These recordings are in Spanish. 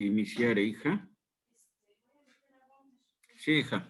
Iniciar, hija. Sí, hija.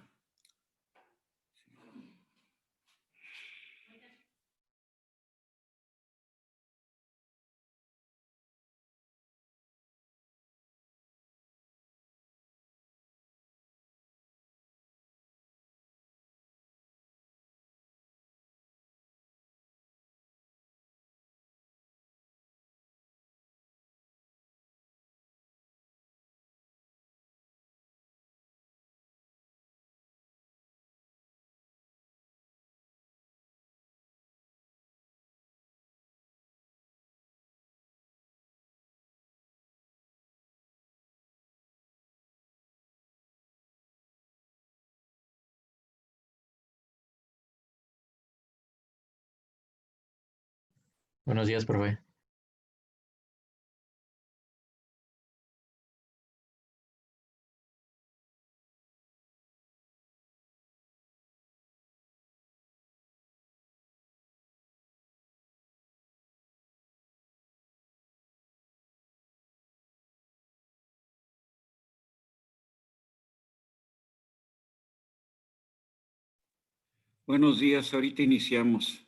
Buenos días, profe. Buenos días, ahorita iniciamos.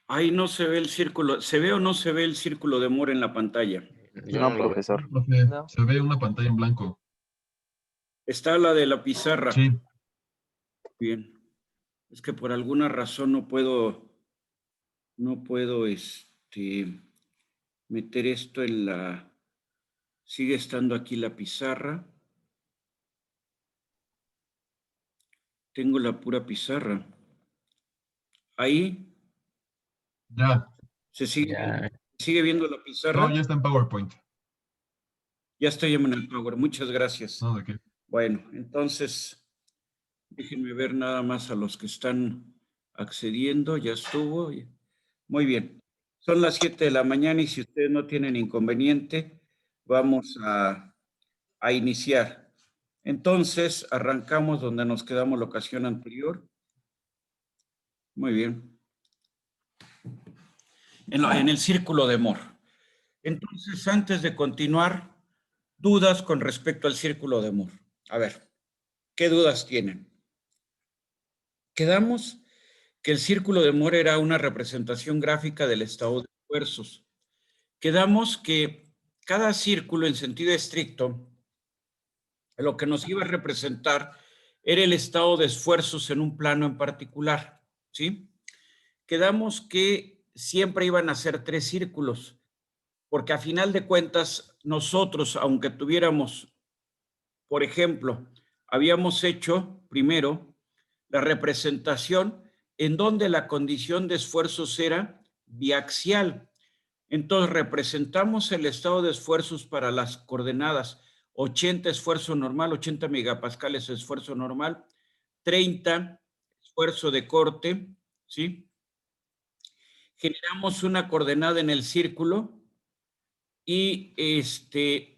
Ahí no se ve el círculo. ¿Se ve o no se ve el círculo de Moore en la pantalla? Yo No, no lo veo. profesor. Profe, No. se ve una pantalla en blanco. Está la de la pizarra. Sí. Bien. Es que por alguna razón no puedo meter esto en la... Sigue estando aquí la pizarra. Tengo la pura pizarra. Ahí Ya. se sigue, Ya. sigue viendo la pizarra. No, ya está en PowerPoint. Ya estoy en el Power. Muchas gracias. No, ¿de qué? Bueno, entonces, déjenme ver nada más a los que están accediendo. Ya estuvo. Muy bien. Son las 7 de la mañana y si ustedes no tienen inconveniente, vamos a iniciar. Entonces, arrancamos donde nos quedamos la ocasión anterior. Muy bien. En el círculo de Moore. Entonces, antes de continuar, dudas con respecto al círculo de Moore. A ver, ¿qué dudas tienen? Quedamos que el círculo de Moore era una representación gráfica del estado de esfuerzos. Quedamos que cada círculo en sentido estricto, lo que nos iba a representar era el estado de esfuerzos en un plano en particular, ¿sí? Quedamos que siempre iban a ser 3 círculos, porque a final de cuentas nosotros, aunque tuviéramos, por ejemplo, habíamos hecho primero la representación en donde la condición de esfuerzos era biaxial. Entonces representamos el estado de esfuerzos para las coordenadas 80 esfuerzo normal, 80 megapascales esfuerzo normal, 30 esfuerzo de corte, ¿sí? Generamos una coordenada en el círculo y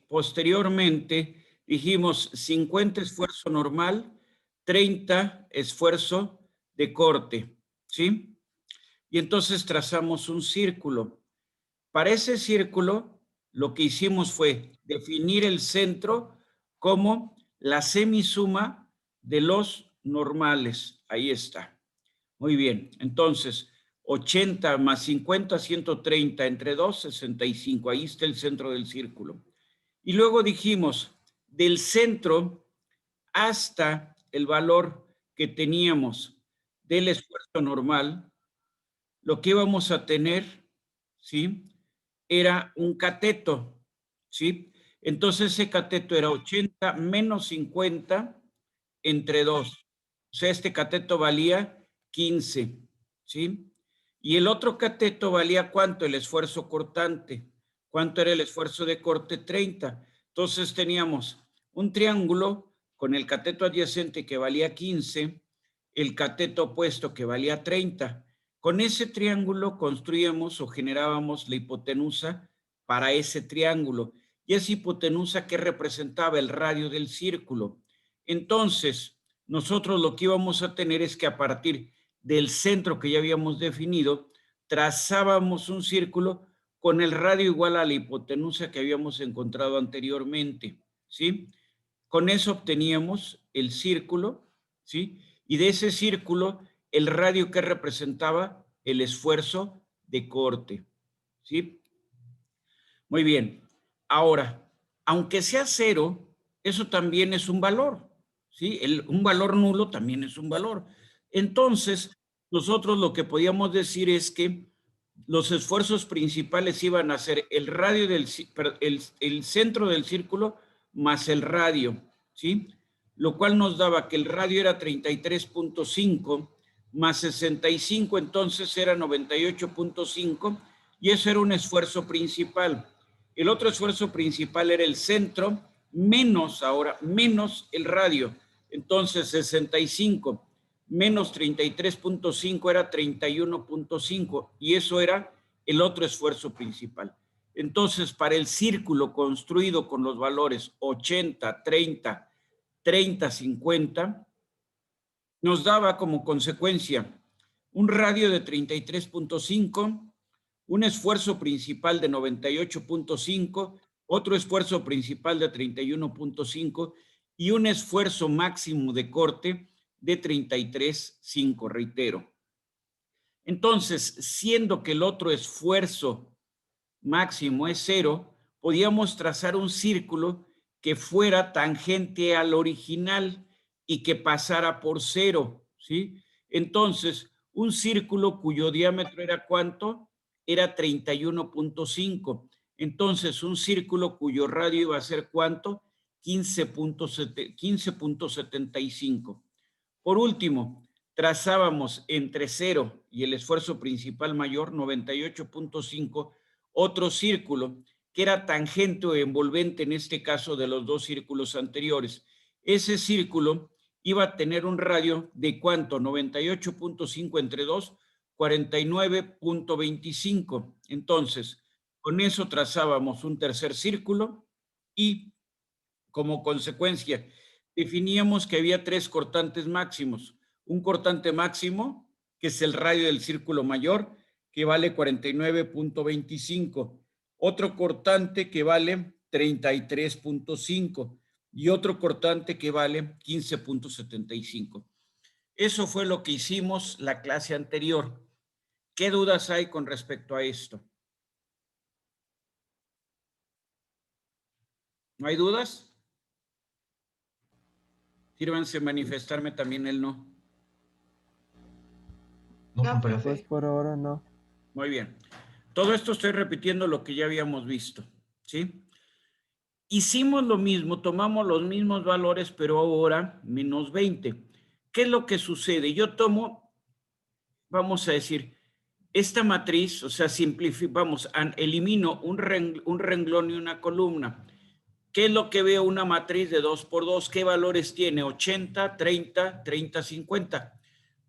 posteriormente dijimos 50 esfuerzo normal, 30 esfuerzo de corte, ¿sí? Y entonces trazamos un círculo. Para ese círculo, lo que hicimos fue definir el centro como la semisuma de los normales. Ahí está. Muy bien. Entonces, 80 más 50, 130, entre 2, 65. Ahí está el centro del círculo. Y luego dijimos, del centro hasta el valor que teníamos del esfuerzo normal, lo que íbamos a tener, ¿sí?, era un cateto, ¿sí? Entonces ese cateto era 80 menos 50 entre 2. O sea, este cateto valía 15, ¿sí? Y el otro cateto valía ¿cuánto? El esfuerzo cortante. ¿Cuánto era el esfuerzo de corte? 30. Entonces teníamos un triángulo con el cateto adyacente que valía 15, el cateto opuesto que valía 30. Con ese triángulo construíamos o generábamos la hipotenusa para ese triángulo. Y esa hipotenusa que representaba el radio del círculo. Entonces, nosotros lo que íbamos a tener es que a partir del centro que ya habíamos definido, trazábamos un círculo con el radio igual a la hipotenusa que habíamos encontrado anteriormente, ¿sí? Con eso obteníamos el círculo, ¿sí? Y de ese círculo, el radio que representaba el esfuerzo de corte, ¿sí? Muy bien. Ahora, aunque sea cero, eso también es un valor, ¿sí? Un valor nulo también es un valor. Entonces, nosotros lo que podíamos decir es que los esfuerzos principales iban a ser el radio el centro del círculo más el radio, ¿sí? Lo cual nos daba que el radio era 33.5 más 65, entonces era 98.5, y eso era un esfuerzo principal. El otro esfuerzo principal era el centro, menos el radio. Entonces 65 menos 33.5 era 31.5, y eso era el otro esfuerzo principal. Entonces, para el círculo construido con los valores 80, 30, 30, 50, nos daba como consecuencia un radio de 33.5, un esfuerzo principal de 98.5, otro esfuerzo principal de 31.5 y un esfuerzo máximo de corte de 33.5, reitero. Entonces, siendo que el otro esfuerzo máximo es 0, podíamos trazar un círculo que fuera tangente al original y que pasara por 0, ¿sí? Entonces, un círculo cuyo diámetro era ¿cuánto? Era 31.5. Entonces, un círculo cuyo radio iba a ser ¿cuánto? 15.75. Por último, trazábamos entre 0 y el esfuerzo principal mayor, 98.5, otro círculo que era tangente o envolvente en este caso de los dos círculos anteriores. Ese círculo iba a tener un radio de ¿cuánto? 98.5 entre 2, 49.25. Entonces, con eso trazábamos un tercer círculo y como consecuencia definíamos que había 3 cortantes máximos. Un cortante máximo, que es el radio del círculo mayor, que vale 49.25. Otro cortante que vale 33.5 y otro cortante que vale 15.75. Eso fue lo que hicimos la clase anterior. ¿Qué dudas hay con respecto a esto? ¿No hay dudas? Sírvanse manifestarme también el no. No, Pues profe. por ahora no. Muy bien. Todo esto estoy repitiendo lo que ya habíamos visto, ¿sí? Hicimos lo mismo, tomamos los mismos valores, pero ahora menos 20. ¿Qué es lo que sucede? Yo tomo, vamos a decir, esta matriz, o sea, vamos, elimino un renglón y una columna. ¿Qué es lo que veo una matriz de 2 por 2? ¿Qué valores tiene? 80, 30, 30, 50.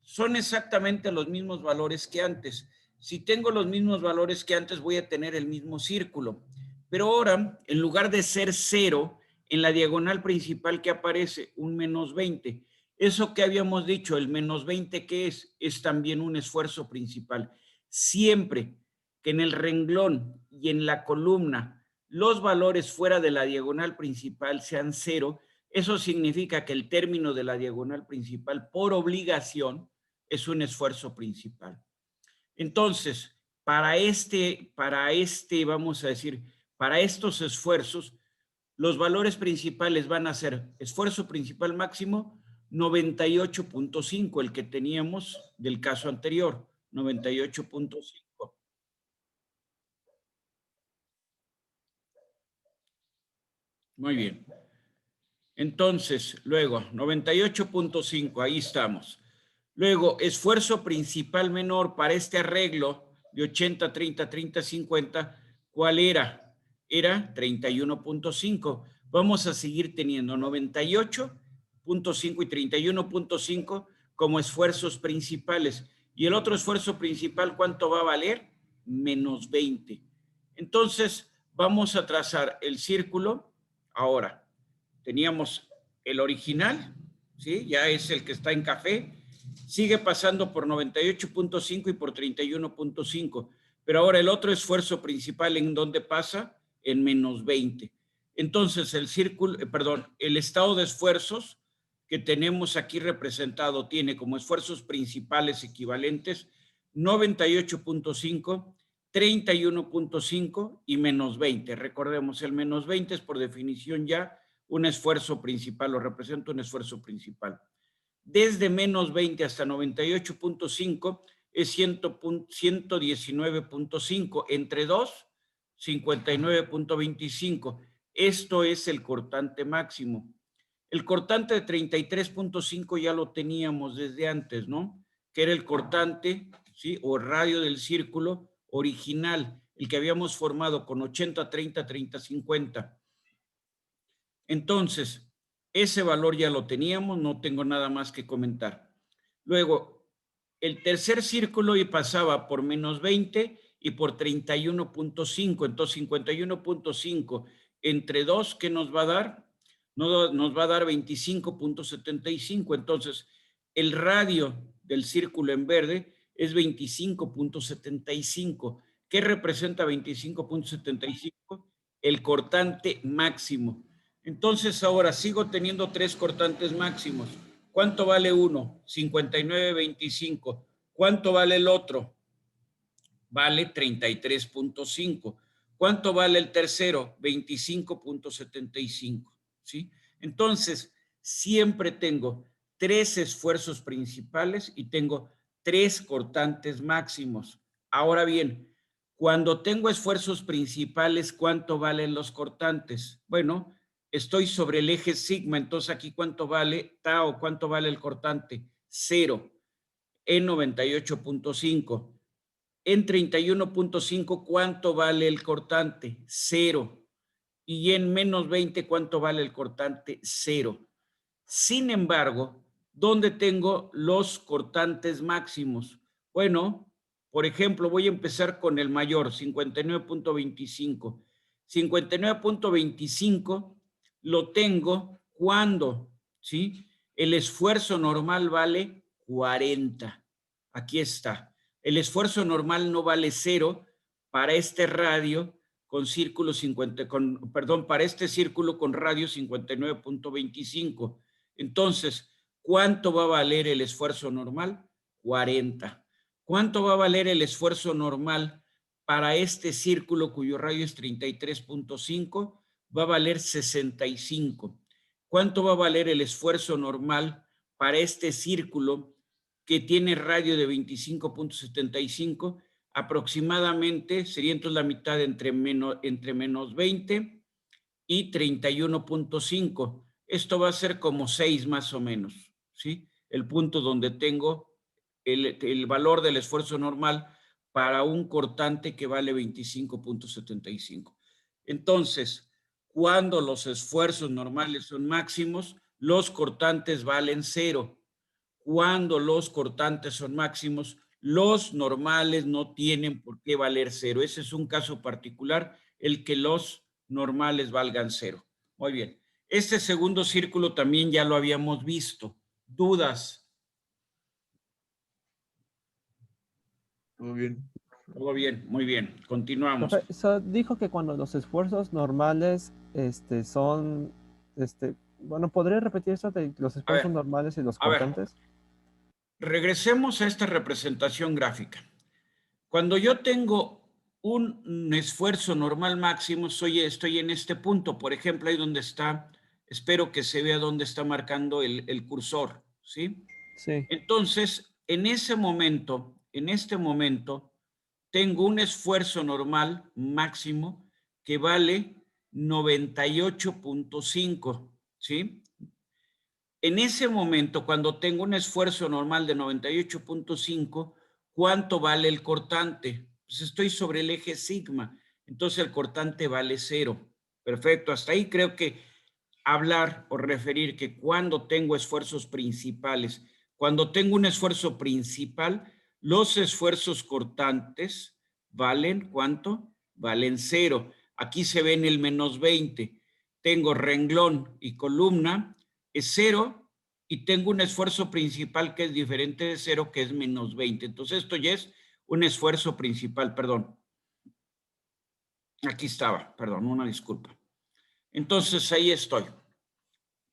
Son exactamente los mismos valores que antes. Si tengo los mismos valores que antes, voy a tener el mismo círculo. Pero ahora, en lugar de ser 0, en la diagonal principal que aparece, un menos 20. Eso que habíamos dicho, el menos 20, ¿qué es? Es también un esfuerzo principal. Siempre que en el renglón y en la columna los valores fuera de la diagonal principal sean 0, eso significa que el término de la diagonal principal, por obligación, es un esfuerzo principal. Entonces, vamos a decir, para estos esfuerzos, los valores principales van a ser esfuerzo principal máximo 98.5, el que teníamos del caso anterior, 98.5. Muy bien. Entonces, luego, 98.5, ahí estamos. Luego, esfuerzo principal menor para este arreglo de 80, 30, 30, 50, ¿cuál era? Era 31.5. Vamos a seguir teniendo 98.5 y 31.5 como esfuerzos principales. Y el otro esfuerzo principal, ¿cuánto va a valer? Menos 20. Entonces, vamos a trazar el círculo ahora. Teníamos el original, ¿sí? Ya es el que está en café. Sigue pasando por 98.5 y por 31.5. Pero ahora el otro esfuerzo principal, ¿en dónde pasa? En menos 20. Entonces, el círculo, el estado de esfuerzos que tenemos aquí representado tiene como esfuerzos principales equivalentes 98.5, 31.5 y menos 20. Recordemos, el menos 20 es por definición ya un esfuerzo principal, o representa un esfuerzo principal. Desde menos 20 hasta 98.5 es 119.5, entre 2, 59.25. Esto es el cortante máximo. El cortante de 33.5 ya lo teníamos desde antes, ¿no? Que era el cortante, ¿sí? O radio del círculo original, el que habíamos formado con 80, 30, 30, 50. Entonces, ese valor ya lo teníamos, no tengo nada más que comentar. Luego, el tercer círculo y pasaba por menos 20 y por 31.5. Entonces, 51.5 entre 2, ¿qué nos va a dar? Nos va a dar 25.75. Entonces, el radio del círculo en verde es 25.75. ¿Qué representa 25.75? El cortante máximo. Entonces ahora sigo teniendo 3 cortantes máximos. ¿Cuánto vale uno? 59.25. ¿Cuánto vale el otro? Vale 33.5. ¿Cuánto vale el tercero? 25.75. ¿Sí? Entonces, siempre tengo 3 esfuerzos principales y tengo 3 cortantes máximos. Ahora bien, cuando tengo esfuerzos principales, ¿cuánto valen los cortantes? Bueno, estoy sobre el eje sigma, entonces aquí ¿cuánto vale tau? ¿Cuánto vale el cortante? 0 en 98.5. En 31.5, ¿cuánto vale el cortante? 0. Y en menos 20, ¿cuánto vale el cortante? 0. Sin embargo, ¿dónde tengo los cortantes máximos? Bueno, por ejemplo, voy a empezar con el mayor, 59.25. 59.25 lo tengo cuando, ¿sí? El esfuerzo normal vale 40. Aquí está. El esfuerzo normal no vale 0 para este radio con círculo para este círculo con radio 59.25. Entonces, ¿cuánto va a valer el esfuerzo normal? 40. ¿Cuánto va a valer el esfuerzo normal para este círculo cuyo radio es 33.5? Va a valer 65. ¿Cuánto va a valer el esfuerzo normal para este círculo que tiene radio de 25.75? Aproximadamente sería entonces la mitad entre menos 20 y 31.5. Esto va a ser como 6 más o menos, ¿sí? El punto donde tengo el valor del esfuerzo normal para un cortante que vale 25.75. Entonces, cuando los esfuerzos normales son máximos, los cortantes valen 0. Cuando los cortantes son máximos, los normales no tienen por qué valer 0. Ese es un caso particular, el que los normales valgan 0. Muy bien. Este segundo círculo también ya lo habíamos visto. ¿Dudas? Todo bien. Todo bien, muy bien. Continuamos. Profe, dijo que cuando los esfuerzos normales son, bueno, ¿podría repetir eso de los A esfuerzos ver, normales y los a ver. cortantes? Regresemos a esta representación gráfica. Cuando yo tengo un esfuerzo normal máximo, estoy en este punto, por ejemplo, ahí donde está, espero que se vea dónde está marcando el cursor, ¿sí? Sí. Entonces, en este momento, tengo un esfuerzo normal máximo que vale 98.5, ¿sí? En ese momento, cuando tengo un esfuerzo normal de 98.5, ¿cuánto vale el cortante? Pues estoy sobre el eje sigma, entonces el cortante vale 0. Perfecto, hasta ahí creo que hablar o referir que cuando tengo esfuerzos principales, cuando tengo un esfuerzo principal, los esfuerzos cortantes valen ¿cuánto? Valen 0. Aquí se ve en el menos 20. Tengo renglón y columna, es 0, y tengo un esfuerzo principal que es diferente de 0, que es menos 20. Entonces esto ya es un esfuerzo principal, perdón. Aquí estaba, perdón, una disculpa. Entonces ahí estoy.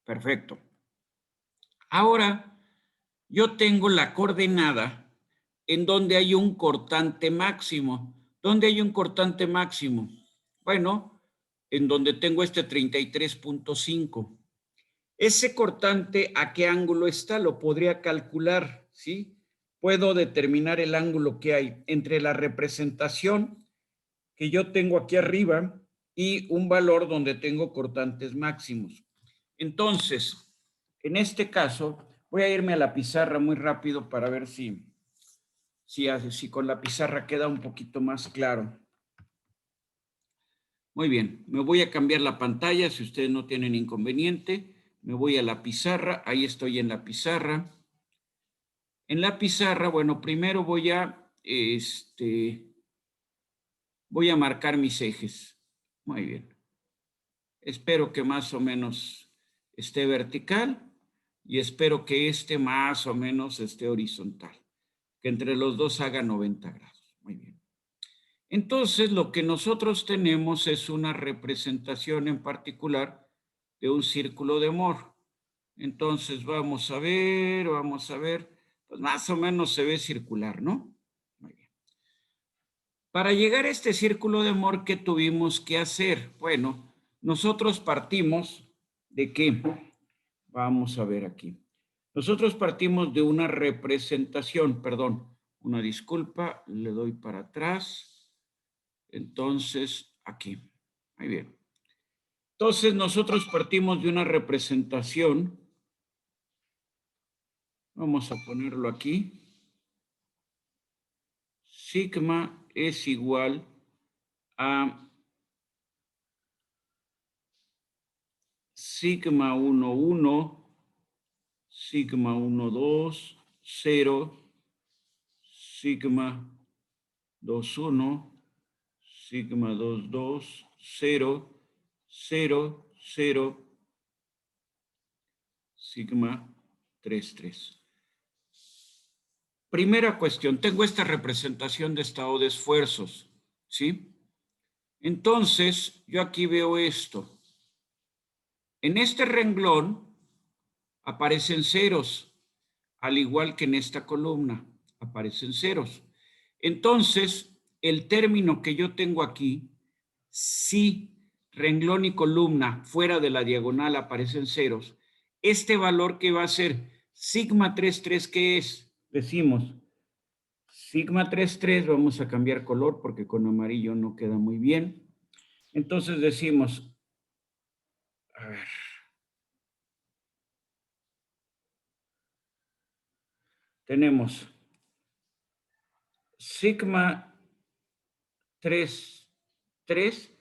Perfecto. Ahora yo tengo la coordenada en donde hay un cortante máximo. ¿Dónde hay un cortante máximo? Bueno, en donde tengo este 33.5. Ese cortante, ¿a qué ángulo está? Lo podría calcular, ¿sí? Puedo determinar el ángulo que hay entre la representación que yo tengo aquí arriba y un valor donde tengo cortantes máximos. Entonces, en este caso, voy a irme a la pizarra muy rápido para ver si con la pizarra queda un poquito más claro. Muy bien, me voy a cambiar la pantalla si ustedes no tienen inconveniente. Me voy a la pizarra, ahí estoy en la pizarra. En la pizarra, bueno, primero voy a marcar mis ejes. Muy bien. Espero que más o menos esté vertical y espero que este más o menos esté horizontal, que entre los dos haga 90 grados. Muy bien. Entonces, lo que nosotros tenemos es una representación en particular de un círculo de Moore. Entonces, vamos a ver, pues más o menos se ve circular, ¿no? Muy bien. Para llegar a este círculo de Moore, ¿qué tuvimos que hacer? Bueno, nosotros partimos de qué. Vamos a ver aquí. Nosotros partimos de una representación, perdón, una disculpa, le doy para atrás. Entonces, aquí. Muy bien. Entonces, nosotros partimos de una representación. Vamos a ponerlo aquí. Sigma es igual a sigma 1, 1, sigma 1, 2, 0, sigma 2, 1, sigma 2, 2, 0, 0, 0, sigma 3, 3. Primera cuestión, tengo esta representación de estado de esfuerzos, ¿sí? Entonces, yo aquí veo esto. En este renglón aparecen ceros, al igual que en esta columna aparecen ceros. Entonces, el término que yo tengo aquí, si renglón y columna fuera de la diagonal aparecen ceros, este valor que va a ser sigma 33, ¿qué es? Decimos, sigma 33, vamos a cambiar color porque con amarillo no queda muy bien. Entonces decimos, a ver, tenemos sigma 3, 3,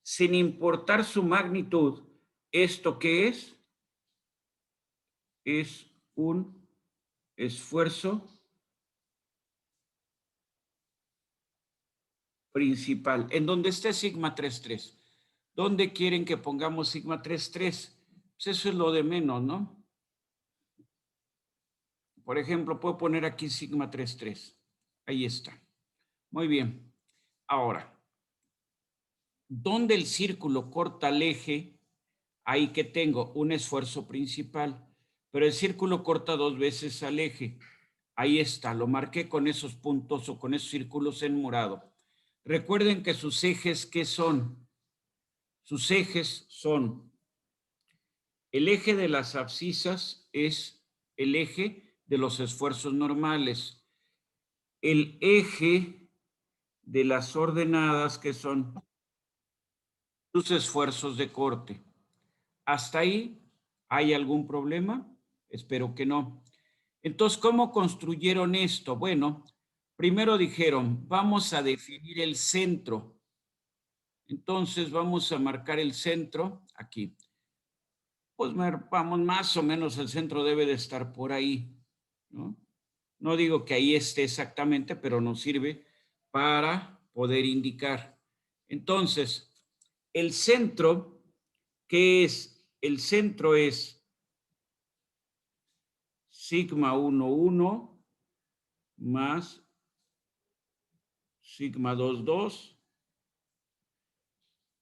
sin importar su magnitud. ¿Esto qué es? Es un esfuerzo principal. ¿En dónde está sigma 3,3? ¿Dónde quieren que pongamos sigma 3,3? Pues eso es lo de menos, ¿no? Por ejemplo, puedo poner aquí sigma 3,3. Ahí está. Muy bien. Ahora, ¿dónde el círculo corta el eje? Ahí que tengo un esfuerzo principal, pero el círculo corta 2 veces al eje. Ahí está, lo marqué con esos puntos o con esos círculos en morado. Recuerden que sus ejes, ¿qué son? Sus ejes son, el eje de las abscisas es el eje de los esfuerzos normales. El eje de las ordenadas, que son sus esfuerzos de corte. ¿Hasta ahí hay algún problema? Espero que no. Entonces, ¿cómo construyeron esto? Bueno, primero dijeron, vamos a definir el centro. Entonces, vamos a marcar el centro aquí. Pues vamos, más o menos el centro debe de estar por ahí, ¿no? No digo que ahí esté exactamente, pero nos sirve para poder indicar. Entonces, el centro, ¿qué es? El centro es sigma 1,1 más sigma 2,2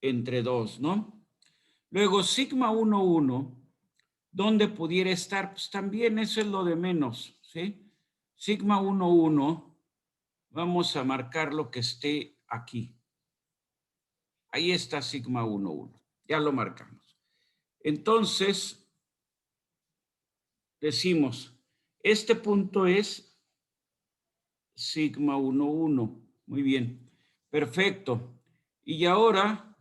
entre 2, ¿no? Luego, sigma 1,1, ¿dónde pudiera estar? Pues también eso es lo de menos, ¿sí? Sigma 1,1, vamos a marcar lo que esté aquí. Ahí está sigma 1,1. Ya lo marcamos. Entonces, decimos, este punto es sigma 1,1. Muy bien. Perfecto. Y ahora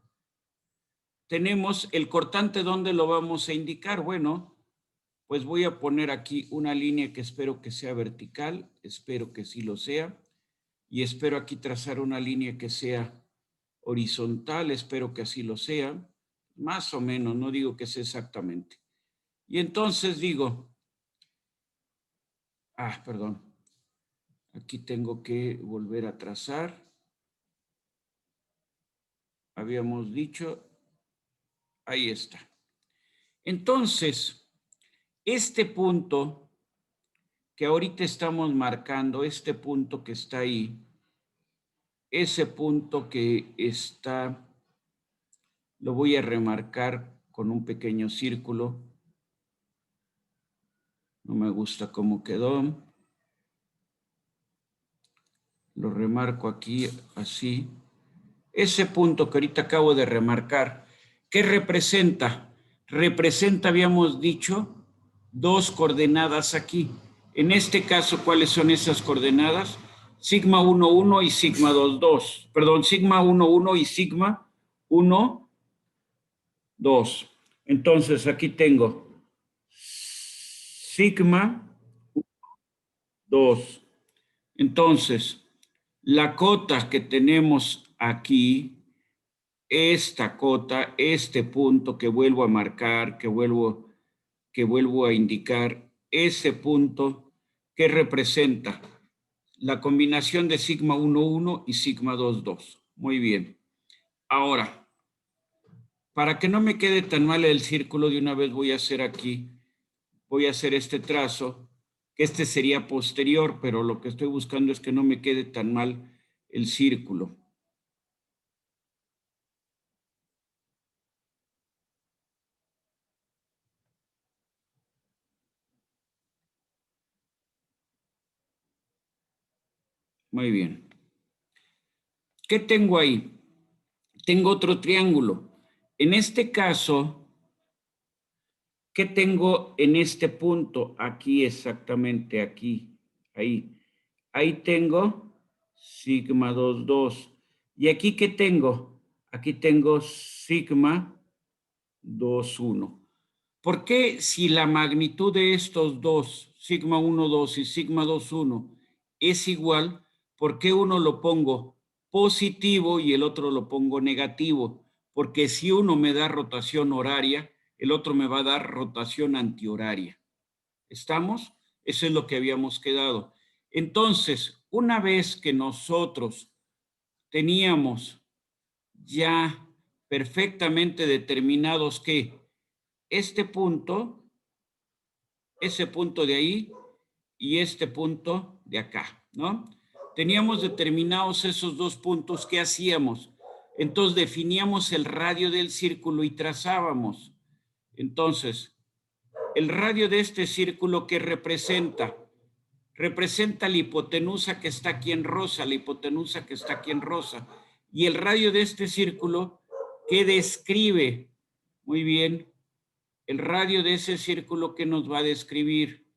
tenemos el cortante, ¿dónde lo vamos a indicar? Bueno, pues voy a poner aquí una línea que espero que sea vertical. Espero que sí lo sea. Y espero aquí trazar una línea que sea horizontal. Espero que así lo sea. Más o menos, no digo que sea exactamente. Y entonces digo, perdón, aquí tengo que volver a trazar. Habíamos dicho, ahí está. Entonces, este punto que ahorita estamos marcando, este punto que está ahí, ese punto que está, lo voy a remarcar con un pequeño círculo. No me gusta cómo quedó. Lo remarco aquí así. Ese punto que ahorita acabo de remarcar, ¿qué representa? Representa, habíamos dicho, 2 coordenadas aquí. En este caso, ¿cuáles son esas coordenadas? Sigma 1,1 y sigma 2,2. Perdón, sigma 1,1 y sigma 1,2. Entonces, aquí tengo sigma 2. Entonces, la cota que tenemos aquí, esta cota, este punto que vuelvo a marcar, que vuelvo a indicar, ese punto que representa la combinación de sigma 1,1 y sigma 2,2. Muy bien. Ahora, para que no me quede tan mal el círculo, de una vez voy a hacer aquí, voy a hacer este trazo, que este sería posterior, pero lo que estoy buscando es que no me quede tan mal el círculo. Muy bien. ¿Qué tengo ahí? Tengo otro triángulo. En este caso, ¿qué tengo en este punto? Aquí exactamente, aquí, ahí. Ahí tengo sigma 2,2. ¿Y aquí qué tengo? Aquí tengo sigma 2,1. ¿Por qué si la magnitud de estos dos, sigma 1,2 y sigma 2,1, es igual, por qué uno lo pongo positivo y el otro lo pongo negativo, porque si uno me da rotación horaria, el otro me va a dar rotación antihoraria. ¿Estamos? Eso es lo que habíamos quedado. Entonces, una vez que nosotros teníamos ya perfectamente determinados que este punto, ese punto de ahí y este punto de acá, ¿no? Teníamos determinados esos dos puntos, ¿qué hacíamos? Entonces definíamos el radio del círculo y trazábamos. Entonces, el radio de este círculo, ¿qué representa? Representa la hipotenusa que está aquí en rosa, la hipotenusa que está aquí en rosa. Y el radio de este círculo, ¿qué describe? Muy bien, el radio de ese círculo, ¿qué nos va a describir?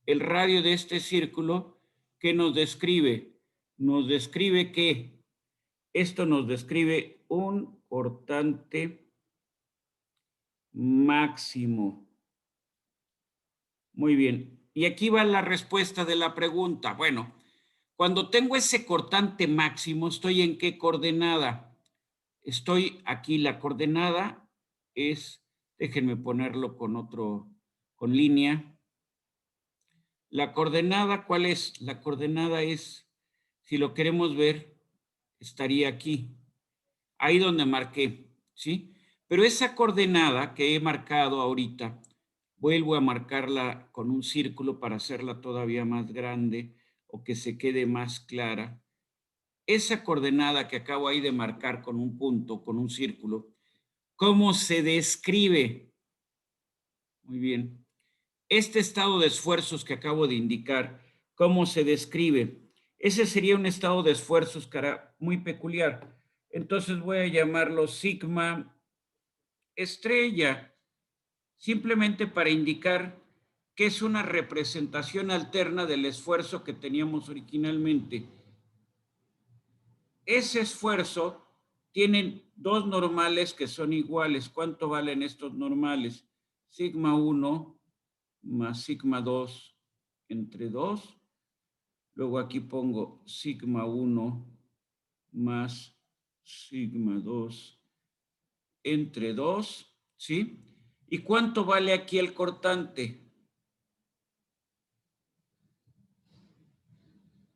El radio de este círculo, ¿qué nos describe? Nos describe que esto nos describe un cortante máximo. Muy bien. Y aquí va la respuesta de la pregunta. Bueno, cuando tengo ese cortante máximo, ¿estoy en qué coordenada? Estoy aquí, la coordenada es, déjenme ponerlo con línea. La coordenada, ¿cuál es? La coordenada es, si lo queremos ver, estaría aquí, ahí donde marqué, ¿sí? Pero esa coordenada que he marcado ahorita, vuelvo a marcarla con un círculo para hacerla todavía más grande o que se quede más clara. Esa coordenada que acabo ahí de marcar con un punto, con un círculo, ¿cómo se describe? Muy bien. Este estado de esfuerzos que acabo de indicar, ¿cómo se describe? Ese sería un estado de esfuerzos muy peculiar. Entonces voy a llamarlo sigma estrella, simplemente para indicar que es una representación alterna del esfuerzo que teníamos originalmente. Ese esfuerzo tiene dos normales que son iguales. ¿Cuánto valen estos normales? Sigma 1 más sigma 2 entre 2. Luego aquí pongo sigma 1 más sigma 2 entre 2, ¿sí? ¿Y cuánto vale aquí el cortante?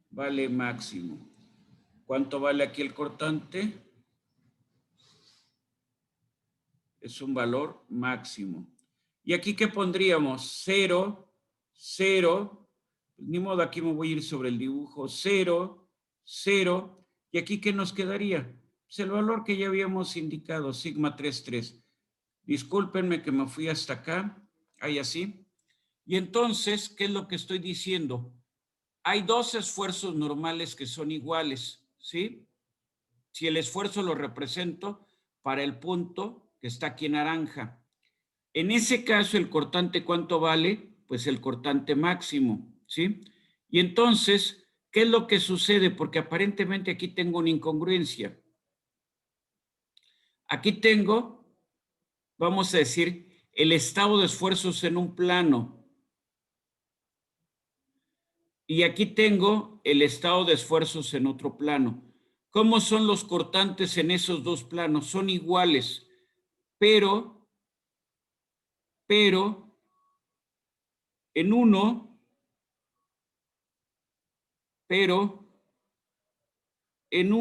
Vale máximo. ¿Cuánto vale aquí el cortante? Es un valor máximo. ¿Y aquí qué pondríamos? 0, 0. Pues ni modo, aquí me voy a ir sobre el dibujo. 0, 0. ¿Y aquí qué nos quedaría? Pues el valor que ya habíamos indicado, sigma 33. Discúlpenme que me fui hasta acá. Ahí así. Y entonces, ¿qué es lo que estoy diciendo? Hay dos esfuerzos normales que son iguales, ¿sí? Si el esfuerzo lo represento para el punto que está aquí en naranja. En ese caso, el cortante, ¿cuánto vale? Pues el cortante máximo, ¿sí? Y entonces, ¿qué es lo que sucede? Porque aparentemente aquí tengo una incongruencia. Aquí tengo, vamos a decir, el estado de esfuerzos en un plano. Y aquí tengo el estado de esfuerzos en otro plano. ¿Cómo son los cortantes en esos dos planos? Son iguales, pero en uno, pero en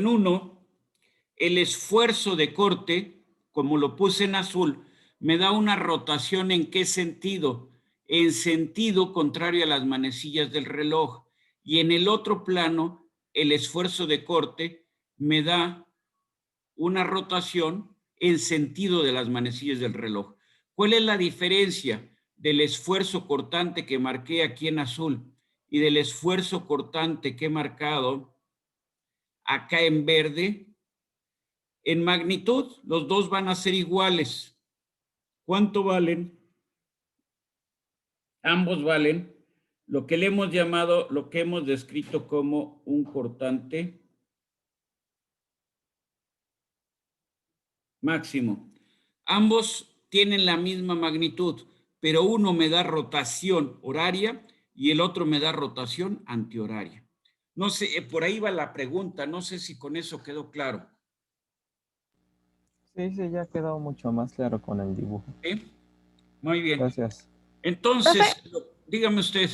uno, el esfuerzo de corte, como lo puse en azul, me da una rotación. ¿En qué sentido? En sentido contrario a las manecillas del reloj. Y en el otro plano, el esfuerzo de corte me da una rotación en sentido de las manecillas del reloj. ¿Cuál es la diferencia del esfuerzo cortante que marqué aquí en azul y del esfuerzo cortante que he marcado acá en verde? En magnitud, los dos van a ser iguales. ¿Cuánto valen? Ambos valen lo que le hemos llamado, lo que hemos descrito como un cortante máximo. Ambos tienen la misma magnitud, pero uno me da rotación horaria y el otro me da rotación antihoraria. No sé, por ahí va la pregunta, no sé si con eso quedó claro. Sí, sí, ya quedó mucho más claro con el dibujo. ¿Sí? Muy bien. Gracias. Entonces, dígame usted,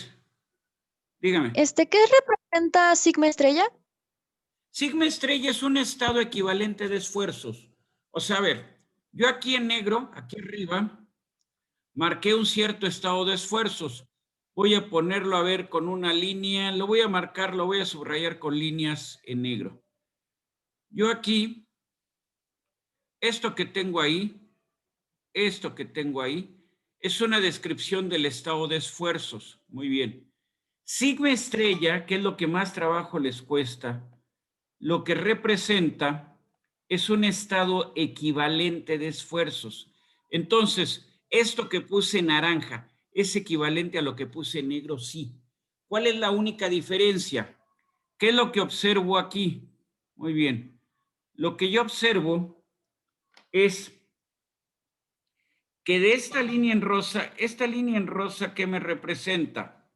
dígame. ¿Qué representa sigma estrella? Sigma estrella es un estado equivalente de esfuerzos. O sea, a ver, yo aquí en negro, aquí arriba, marqué un cierto estado de esfuerzos. Voy a ponerlo a ver con una línea, lo voy a marcar, lo voy a subrayar con líneas en negro. Yo aquí, esto que tengo ahí, es una descripción del estado de esfuerzos. Muy bien. Sigma estrella, que es lo que más trabajo les cuesta, lo que representa es un estado equivalente de esfuerzos. Entonces, esto que puse en naranja, ¿es equivalente a lo que puse en negro? Sí. ¿Cuál es la única diferencia? ¿Qué es lo que observo aquí? Muy bien. Lo que yo observo es que de esta línea en rosa, ¿qué me representa?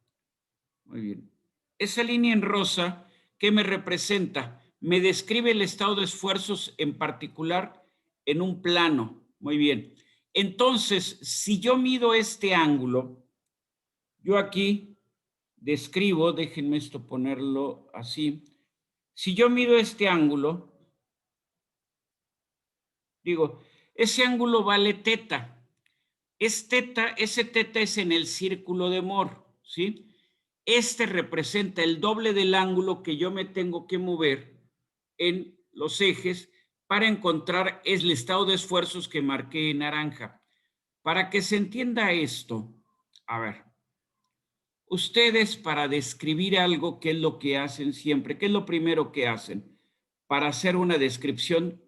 Muy bien. Esa línea en rosa, ¿qué me representa? Me describe el estado de esfuerzos en particular en un plano. Muy bien. Entonces, si yo mido este ángulo, yo aquí describo, déjenme esto ponerlo así. Si yo mido este ángulo, digo, ese ángulo vale teta. Ese teta es en el círculo de Moore, ¿sí? Este representa el doble del ángulo que yo me tengo que mover en los ejes para encontrar el estado de esfuerzos que marqué en naranja. Para que se entienda esto, a ver, ustedes para describir algo, ¿qué es lo que hacen siempre? ¿Qué es lo primero que hacen? Para hacer una descripción,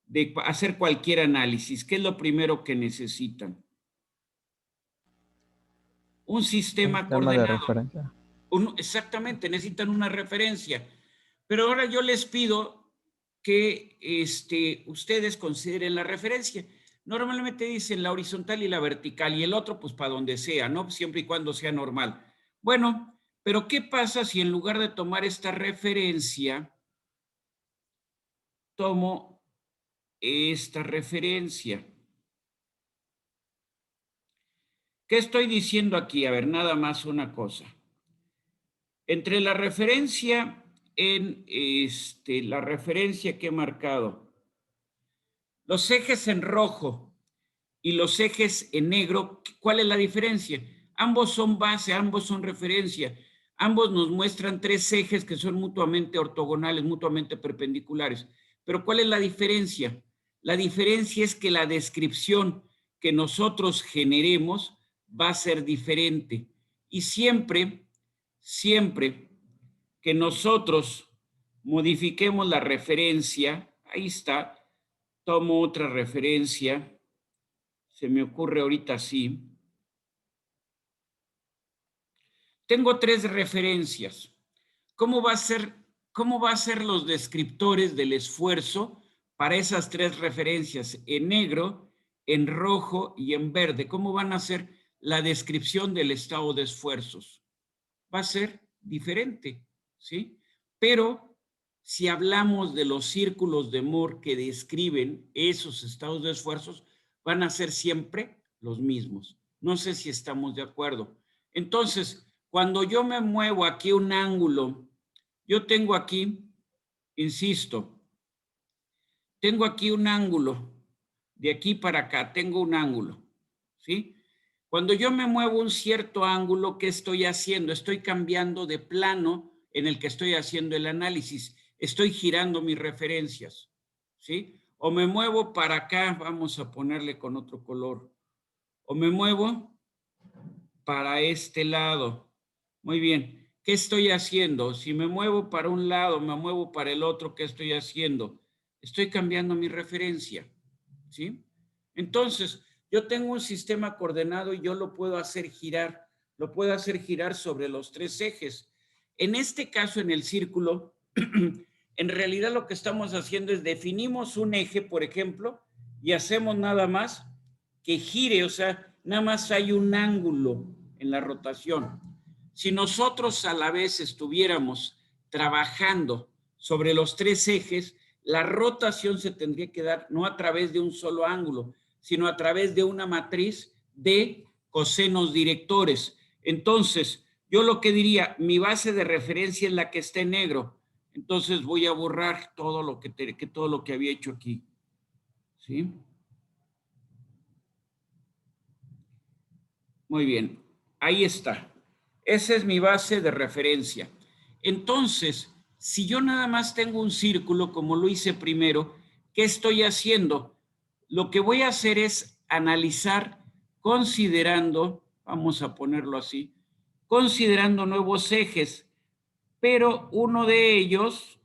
de hacer cualquier análisis, ¿qué es lo primero que necesitan? Un sistema Un tema de coordenado. referencia. Exactamente, necesitan una referencia. Pero ahora yo les pido que ustedes consideren la referencia. Normalmente dicen la horizontal y la vertical y el otro pues para donde sea, ¿no? Siempre y cuando sea normal. Bueno, pero ¿qué pasa si en lugar de tomar esta referencia, tomo esta referencia? ¿Qué estoy diciendo aquí? A ver, nada más una cosa. Entre la referencia la referencia que he marcado, los ejes en rojo y los ejes en negro, ¿cuál es la diferencia? Ambos son base, ambos son referencia, ambos nos muestran tres ejes que son mutuamente ortogonales, mutuamente perpendiculares. Pero ¿cuál es la diferencia? La diferencia es que la descripción que nosotros generemos va a ser diferente. Y siempre que nosotros modifiquemos la referencia, ahí está, tomo otra referencia, se me ocurre ahorita así. Tengo tres referencias. ¿Cómo va a ser los descriptores del esfuerzo para esas tres referencias? En negro, en rojo y en verde. ¿Cómo van a ser la descripción del estado de esfuerzos? Va a ser diferente, ¿sí? Pero si hablamos de los círculos de Moore que describen esos estados de esfuerzos, van a ser siempre los mismos. No sé si estamos de acuerdo. Entonces, cuando yo me muevo aquí un ángulo, yo tengo aquí, insisto, tengo aquí un ángulo, de aquí para acá tengo un ángulo, ¿sí? Cuando yo me muevo un cierto ángulo, ¿qué estoy haciendo? Estoy cambiando de plano en el que estoy haciendo el análisis. Estoy girando mis referencias, ¿sí? O me muevo para acá, vamos a ponerle con otro color. O me muevo para este lado. Muy bien. ¿Qué estoy haciendo? Si me muevo para un lado, me muevo para el otro, ¿qué estoy haciendo? Estoy cambiando mi referencia, ¿sí? Entonces, yo tengo un sistema coordenado y yo lo puedo hacer girar sobre los tres ejes. En este caso, en el círculo, en realidad lo que estamos haciendo es definimos un eje, por ejemplo, y hacemos nada más que gire, o sea, nada más hay un ángulo en la rotación. Si nosotros a la vez estuviéramos trabajando sobre los tres ejes, la rotación se tendría que dar no a través de un solo ángulo, sino a través de una matriz de cosenos directores. Entonces, yo lo que diría, mi base de referencia es la que está en negro. Entonces voy a borrar todo lo que había hecho aquí. ¿Sí? Muy bien, ahí está. Esa es mi base de referencia. Entonces, si yo nada más tengo un círculo, como lo hice primero, ¿qué estoy haciendo? Lo que voy a hacer es analizar considerando, vamos a ponerlo así, considerando nuevos ejes, pero uno de ellos,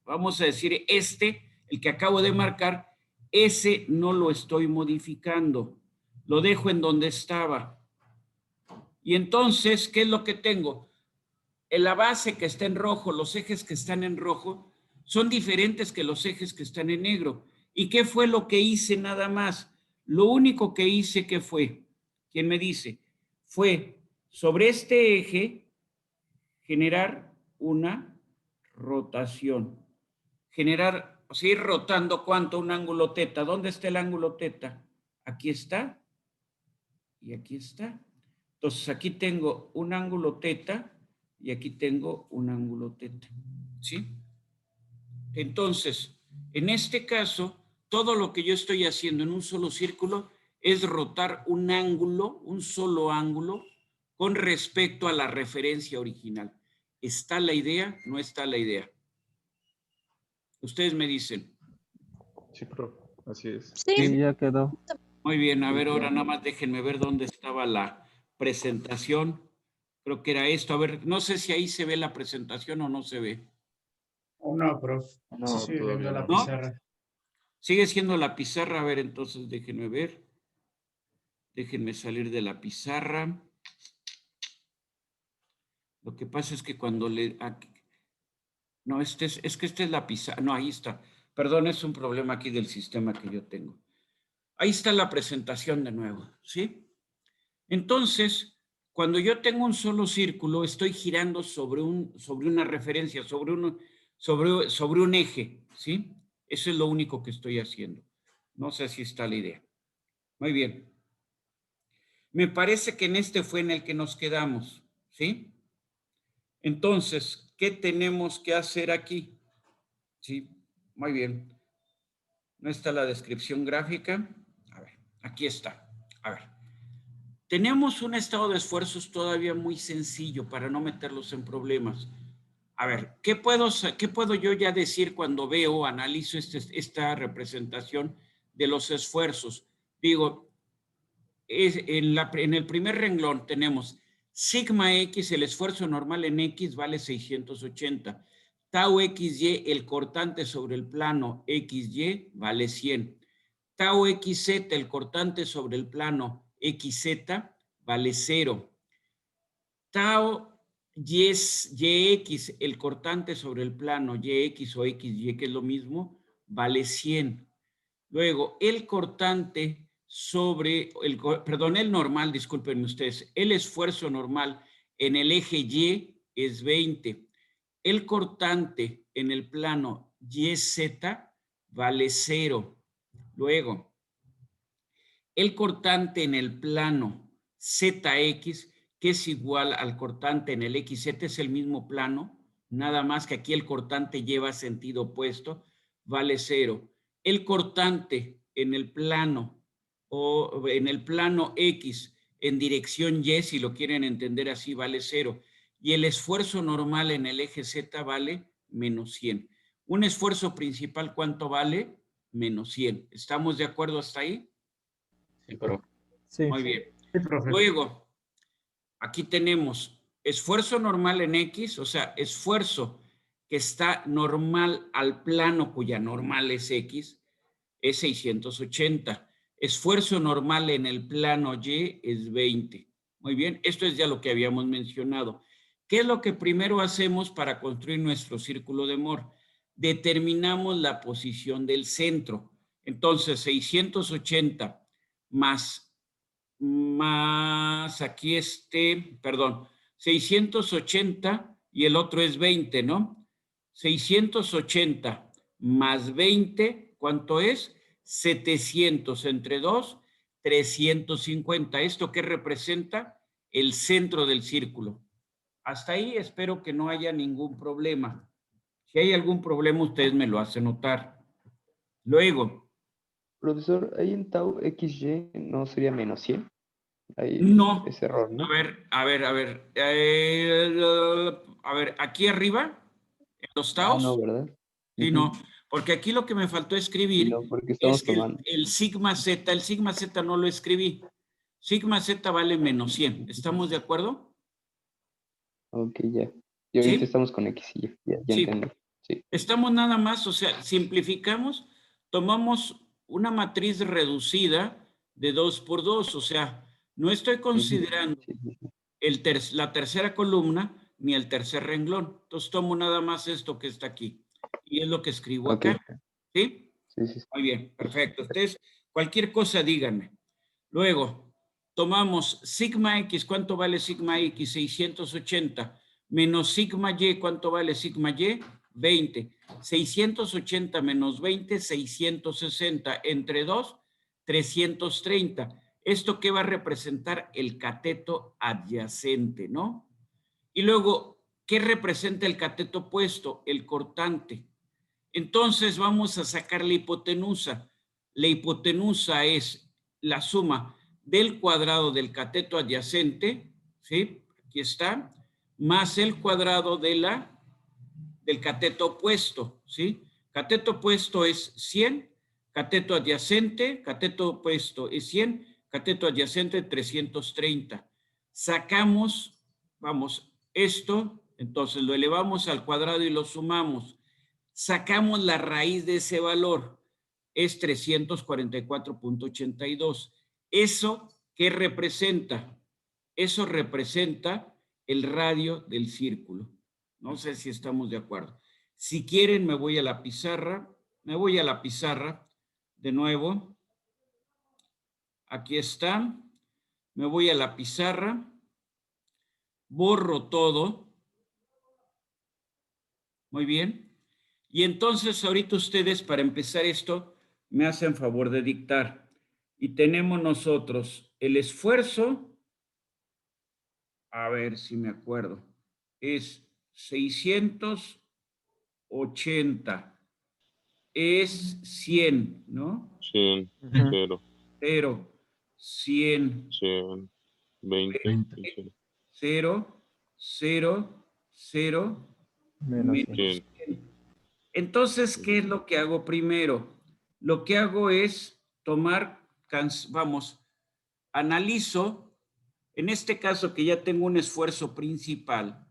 vamos a decir el que acabo de marcar, ese no lo estoy modificando, lo dejo en donde estaba. Y entonces, ¿qué es lo que tengo? En la base que está en rojo, los ejes que están en rojo, son diferentes que los ejes que están en negro. ¿Y qué fue lo que hice nada más? Lo único que hice, ¿qué fue? ¿Quién me dice? Fue sobre este eje generar una rotación. Generar, o sea, ir rotando ¿cuánto? Un ángulo teta. ¿Dónde está el ángulo teta? Aquí está y aquí está. Entonces aquí tengo un ángulo teta y aquí tengo un ángulo teta. ¿Sí? Entonces, en este caso, todo lo que yo estoy haciendo en un solo círculo es rotar un ángulo, un solo ángulo, con respecto a la referencia original. ¿Está la idea? ¿No está la idea? Ustedes me dicen. Sí, profe, así es. Sí, Sí, ya quedó. Muy bien, a ver, ahora nada más déjenme ver dónde estaba la presentación. Creo que era esto. A ver, no sé si ahí se ve la presentación o no se ve. No, profe. No, Sí, sigue viendo todavía la no. ¿No? pizarra. Sigue siendo la pizarra. A ver, entonces déjenme ver. Déjenme salir de la pizarra. Lo que pasa es que cuando le... No, es que esta es la pizarra. No, ahí está. Perdón, es un problema aquí del sistema que yo tengo. Ahí está la presentación de nuevo, ¿sí? Entonces, cuando yo tengo un solo círculo, estoy girando sobre una referencia, sobre un eje, ¿sí? Eso es lo único que estoy haciendo. No sé si está la idea. Muy bien. Me parece que en este fue en el que nos quedamos, ¿sí? Entonces, ¿qué tenemos que hacer aquí? Sí, muy bien. ¿No está la descripción gráfica? A ver, aquí está. A ver. Tenemos un estado de esfuerzos todavía muy sencillo para no meterlos en problemas. A ver, ¿qué puedo yo ya decir cuando veo, analizo esta representación de los esfuerzos? Digo, en el primer renglón tenemos sigma X, el esfuerzo normal en X vale 680. Tau XY, el cortante sobre el plano XY, vale 100. Tau XZ, el cortante sobre el plano XZ, vale 0. Tau YX, el cortante sobre el plano YX o XY, que es lo mismo, vale 100. Luego, el cortante sobre, el normal, discúlpenme ustedes, el esfuerzo normal en el eje Y es 20. El cortante en el plano YZ vale 0. Luego, el cortante en el plano ZX, que es igual al cortante en el XZ, es el mismo plano, nada más que aquí el cortante lleva sentido opuesto, vale 0. El cortante en el plano X en dirección Y, si lo quieren entender así, vale 0. Y el esfuerzo normal en el eje Z vale menos 100. Un esfuerzo principal, ¿cuánto vale? Menos 100. ¿Estamos de acuerdo hasta ahí? Sí, profe. Sí. Muy bien. Sí, profe. Luego, aquí tenemos esfuerzo normal en X, o sea, esfuerzo que está normal al plano cuya normal es X, es 680. Esfuerzo normal en el plano Y es 20. Muy bien, esto es ya lo que habíamos mencionado. ¿Qué es lo que primero hacemos para construir nuestro círculo de Moore? Determinamos la posición del centro. Entonces, 680 más aquí 680 y el otro es 20, ¿no? 680 más 20, ¿cuánto es? 700 entre 2, 350. ¿Esto qué representa? El centro del círculo. Hasta ahí espero que no haya ningún problema. Si hay algún problema, ustedes me lo hacen notar. Luego. Profesor, ahí en tau XY no sería menos 100. Ahí No. es error, ¿no? A ver, aquí arriba, en los taos. No, ¿verdad? Sí, no, porque aquí lo que me faltó escribir No, porque es estamos que tomando. el sigma Z no lo escribí. Sigma Z vale menos 100. ¿Estamos de acuerdo? Ok, ya. Y ahorita ¿Sí? estamos con X y ya Sí. entendí. Sí. Estamos nada más, o sea, simplificamos, tomamos una matriz reducida de 2 por 2, o sea, no estoy considerando Sí, sí, sí. la tercera columna ni el tercer renglón. Entonces tomo nada más esto que está aquí. Y es lo que escribo Ok. acá. ¿Sí? Sí, sí, sí. Muy bien, perfecto. Ustedes, cualquier cosa díganme. Luego, tomamos sigma X. ¿Cuánto vale sigma X? 680. Menos sigma Y. ¿Cuánto vale sigma Y? 20. 680 menos 20, 660. Entre 2, 330. ¿Esto qué va a representar? El cateto adyacente, ¿no? Y luego, ¿qué representa el cateto opuesto? El cortante. Entonces vamos a sacar la hipotenusa. La hipotenusa es la suma del cuadrado del cateto adyacente, ¿sí? Aquí está, más el cuadrado del cateto opuesto, ¿sí? Cateto opuesto es 100, cateto opuesto es 100, cateto adyacente 330. Sacamos, vamos, esto, entonces lo elevamos al cuadrado y lo sumamos. Sacamos la raíz de ese valor, es 344.82. ¿Eso qué representa? Eso representa el radio del círculo. No sé si estamos de acuerdo. Si quieren, me voy a la pizarra de nuevo. Aquí está. Me voy a la pizarra. Borro todo. Muy bien. Y entonces ahorita ustedes, para empezar esto, me hacen favor de dictar. Y tenemos nosotros el esfuerzo, a ver si me acuerdo, es 680, es 100, ¿no? 100, Ujú. 0, 0, 100, 100, 20 y 0. 0, 0, 0, Menos 100. menos 100. 100. Entonces, ¿qué es lo que hago primero? Lo que hago es tomar, vamos, analizo, en este caso que ya tengo un esfuerzo principal,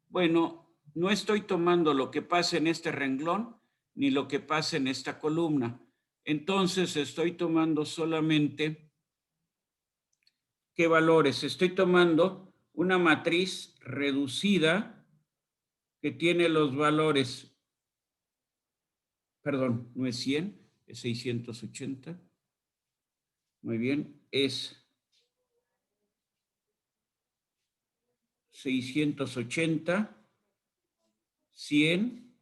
bueno, no estoy tomando lo que pasa en este renglón ni lo que pasa en esta columna. Entonces, estoy tomando solamente, ¿qué valores? Estoy tomando una matriz reducida que tiene los valores, perdón, no es 100, es 680. Muy bien, es 680, 100,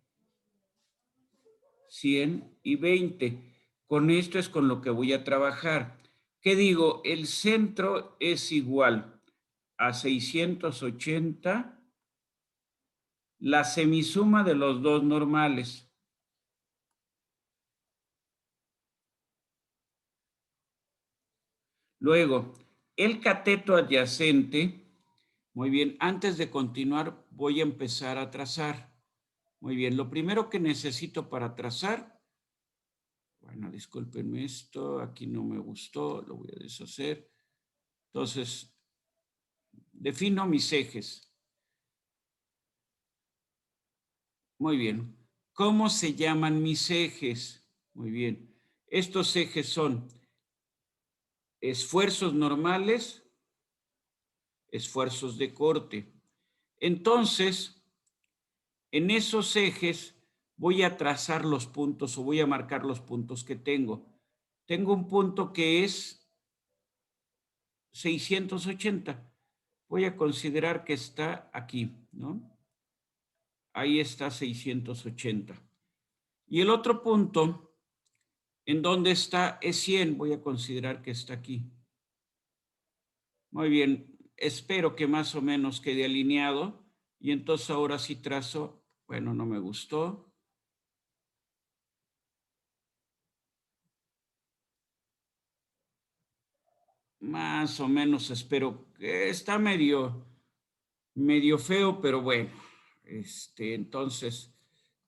100 y 20. Con esto es con lo que voy a trabajar. ¿Qué digo? El centro es igual a 680, la semisuma de los dos normales. Luego, el cateto adyacente, muy bien, antes de continuar voy a empezar a trazar. Muy bien, lo primero que necesito para trazar, bueno, discúlpenme esto, aquí no me gustó, lo voy a deshacer. Entonces, defino mis ejes. Muy bien. ¿Cómo se llaman mis ejes? Muy bien. Estos ejes son esfuerzos normales, esfuerzos de corte. Entonces, en esos ejes voy a trazar los puntos o voy a marcar los puntos que tengo. Tengo un punto que es 680. voy a considerar que está aquí, ¿no? Ahí está 680. Y el otro punto, ¿en dónde está? Es 100. Voy a considerar que está aquí. Muy bien. Espero que más o menos quede alineado. Y entonces ahora sí trazo. Bueno, no me gustó. Más o menos espero que está medio feo, pero bueno. Entonces,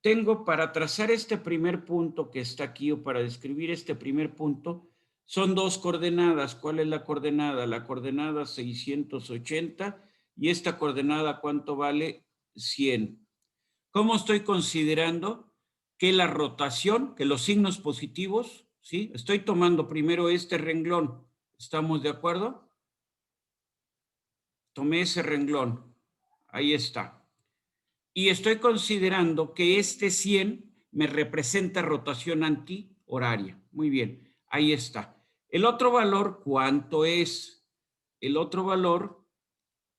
tengo para trazar este primer punto que está aquí o para describir este primer punto, son dos coordenadas. ¿Cuál es la coordenada? La coordenada 680 y esta coordenada, ¿cuánto vale? 100. ¿Cómo estoy considerando que la rotación, que los signos positivos, ¿sí? Estoy tomando primero este renglón. ¿Estamos de acuerdo? Tomé ese renglón. Ahí está. Y estoy considerando que este 100 me representa rotación antihoraria. Muy bien, ahí está. El otro valor, ¿cuánto es? El otro valor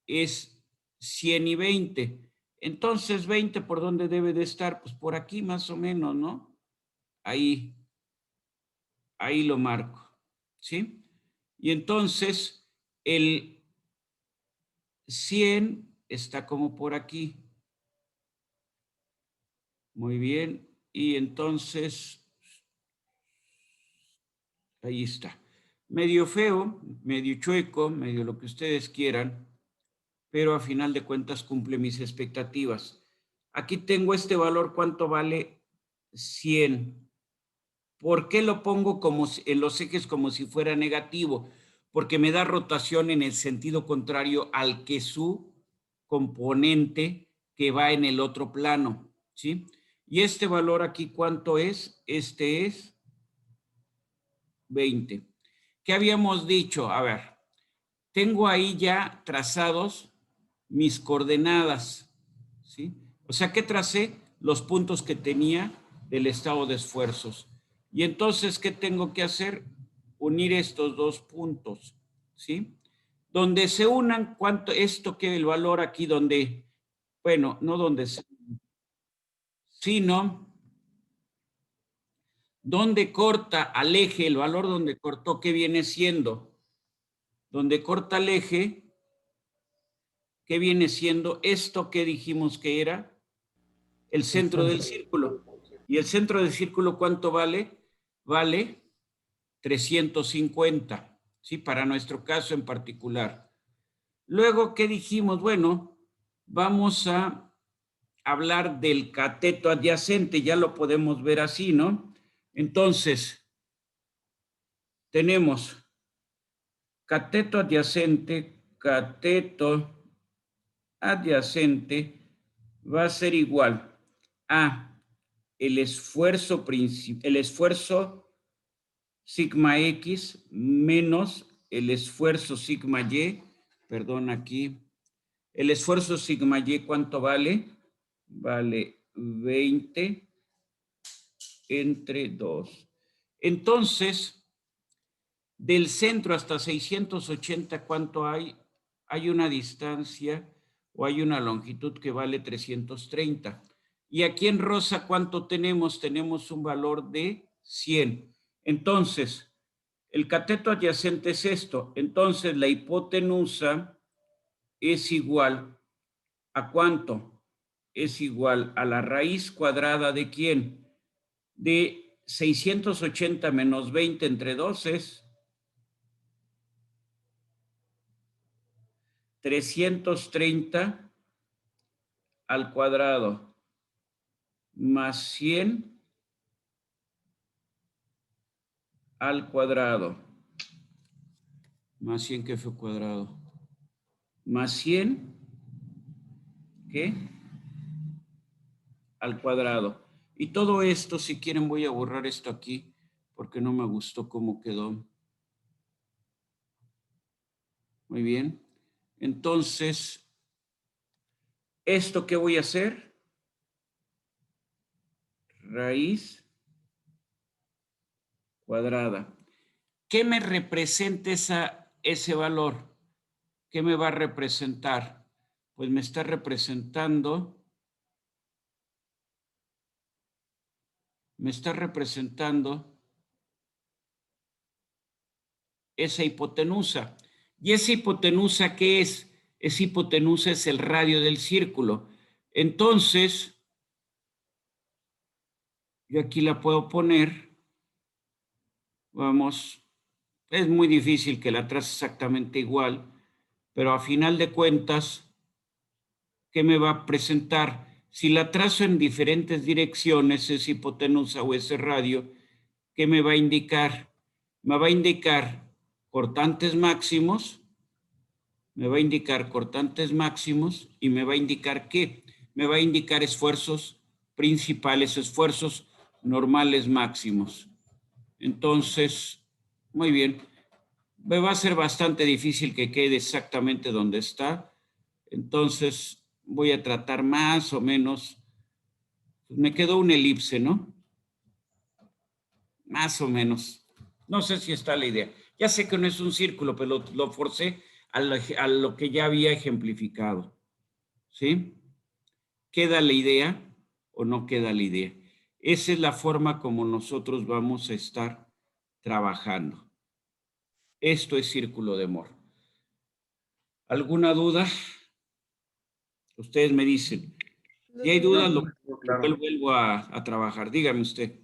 es 100 y 20. Entonces, 20, ¿por dónde debe de estar? Pues por aquí más o menos, ¿no? Ahí lo marco, ¿sí? Y entonces, el 100 está como por aquí. Muy bien. Y entonces, ahí está. Medio feo, medio chueco, medio lo que ustedes quieran, pero a final de cuentas cumple mis expectativas. Aquí tengo este valor, ¿cuánto vale? 100. ¿Por qué lo pongo como en los ejes como si fuera negativo? Porque me da rotación en el sentido contrario al que su componente que va en el otro plano, ¿sí? Y este valor aquí, ¿cuánto es? Este es 20. ¿Qué habíamos dicho? A ver, tengo ahí ya trazados mis coordenadas, ¿sí? O sea que tracé los puntos que tenía del estado de esfuerzos. Y entonces, ¿qué tengo que hacer? Unir estos dos puntos, ¿sí? Donde se unan, ¿cuánto? Esto que el valor aquí donde, bueno, no donde se, sino donde corta al eje, el valor donde cortó, ¿qué viene siendo? Donde corta el eje, ¿qué viene siendo esto que dijimos que era? El centro del círculo. ¿Y el centro del círculo cuánto vale? Vale 350, ¿sí? Para nuestro caso en particular. Luego, ¿qué dijimos? Bueno, vamos a hablar del cateto adyacente, ya lo podemos ver así, ¿no? Entonces, tenemos cateto adyacente va a ser igual a el esfuerzo sigma X menos el esfuerzo sigma Y, perdón aquí, el esfuerzo sigma Y, ¿cuánto vale? Vale 20 entre 2. Entonces, del centro hasta 680, ¿cuánto hay? Hay una distancia o hay una longitud que vale 330. Y aquí en rosa, ¿cuánto tenemos? Tenemos un valor de 100. Entonces, el cateto adyacente es esto. Entonces, la hipotenusa es igual ¿a cuánto? Es igual a la raíz cuadrada de ¿quién? De 680 menos 20 entre 2 es 330 al cuadrado más 100 al cuadrado. Más 100 que fue cuadrado. Más 100, ¿qué? Al cuadrado. Y todo esto, si quieren, voy a borrar esto aquí porque no me gustó cómo quedó. Muy bien. Entonces, ¿esto qué voy a hacer? Raíz cuadrada. ¿Qué me representa ese valor? ¿qué me va a representar? Pues me está representando esa hipotenusa. ¿Y esa hipotenusa qué es? Esa hipotenusa es el radio del círculo. Entonces, yo aquí la puedo poner. Vamos, es muy difícil que la trace exactamente igual, pero a final de cuentas, ¿qué me va a presentar? Si la trazo en diferentes direcciones, esa hipotenusa o ese radio, ¿qué me va a indicar? Me va a indicar cortantes máximos, y me va a indicar ¿qué? Me va a indicar esfuerzos principales, esfuerzos normales máximos. Entonces, muy bien. Me va a ser bastante difícil que quede exactamente donde está. Entonces, voy a tratar más o menos. Me quedó una elipse, ¿no? Más o menos. No sé si está la idea. Ya sé que no es un círculo, pero lo forcé a lo que ya había ejemplificado. ¿Sí? ¿Queda la idea o no queda la idea? Esa es la forma como nosotros vamos a estar trabajando. Esto es círculo de Moore. ¿Alguna duda? Ustedes me dicen. Si hay dudas, lo vuelvo a trabajar. Dígame usted.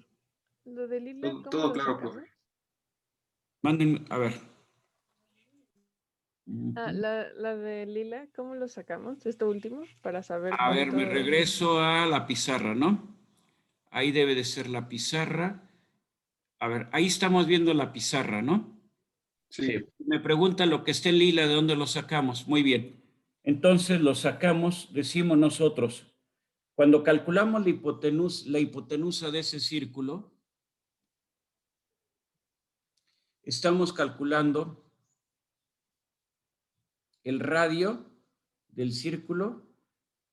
Lo de Lila, ¿cómo Todo lo claro, sacamos? profe. Mándenme, a ver. La de Lila, ¿cómo lo sacamos? Esto último, para saber A ver, me cuánto- regreso a la pizarra, ¿no? Ahí debe de ser la pizarra. A ver, ahí estamos viendo la pizarra, ¿no? Sí. Me pregunta lo que está en lila, ¿de dónde lo sacamos? Muy bien. Entonces lo sacamos, decimos nosotros, cuando calculamos la hipotenusa de ese círculo, estamos calculando el radio del círculo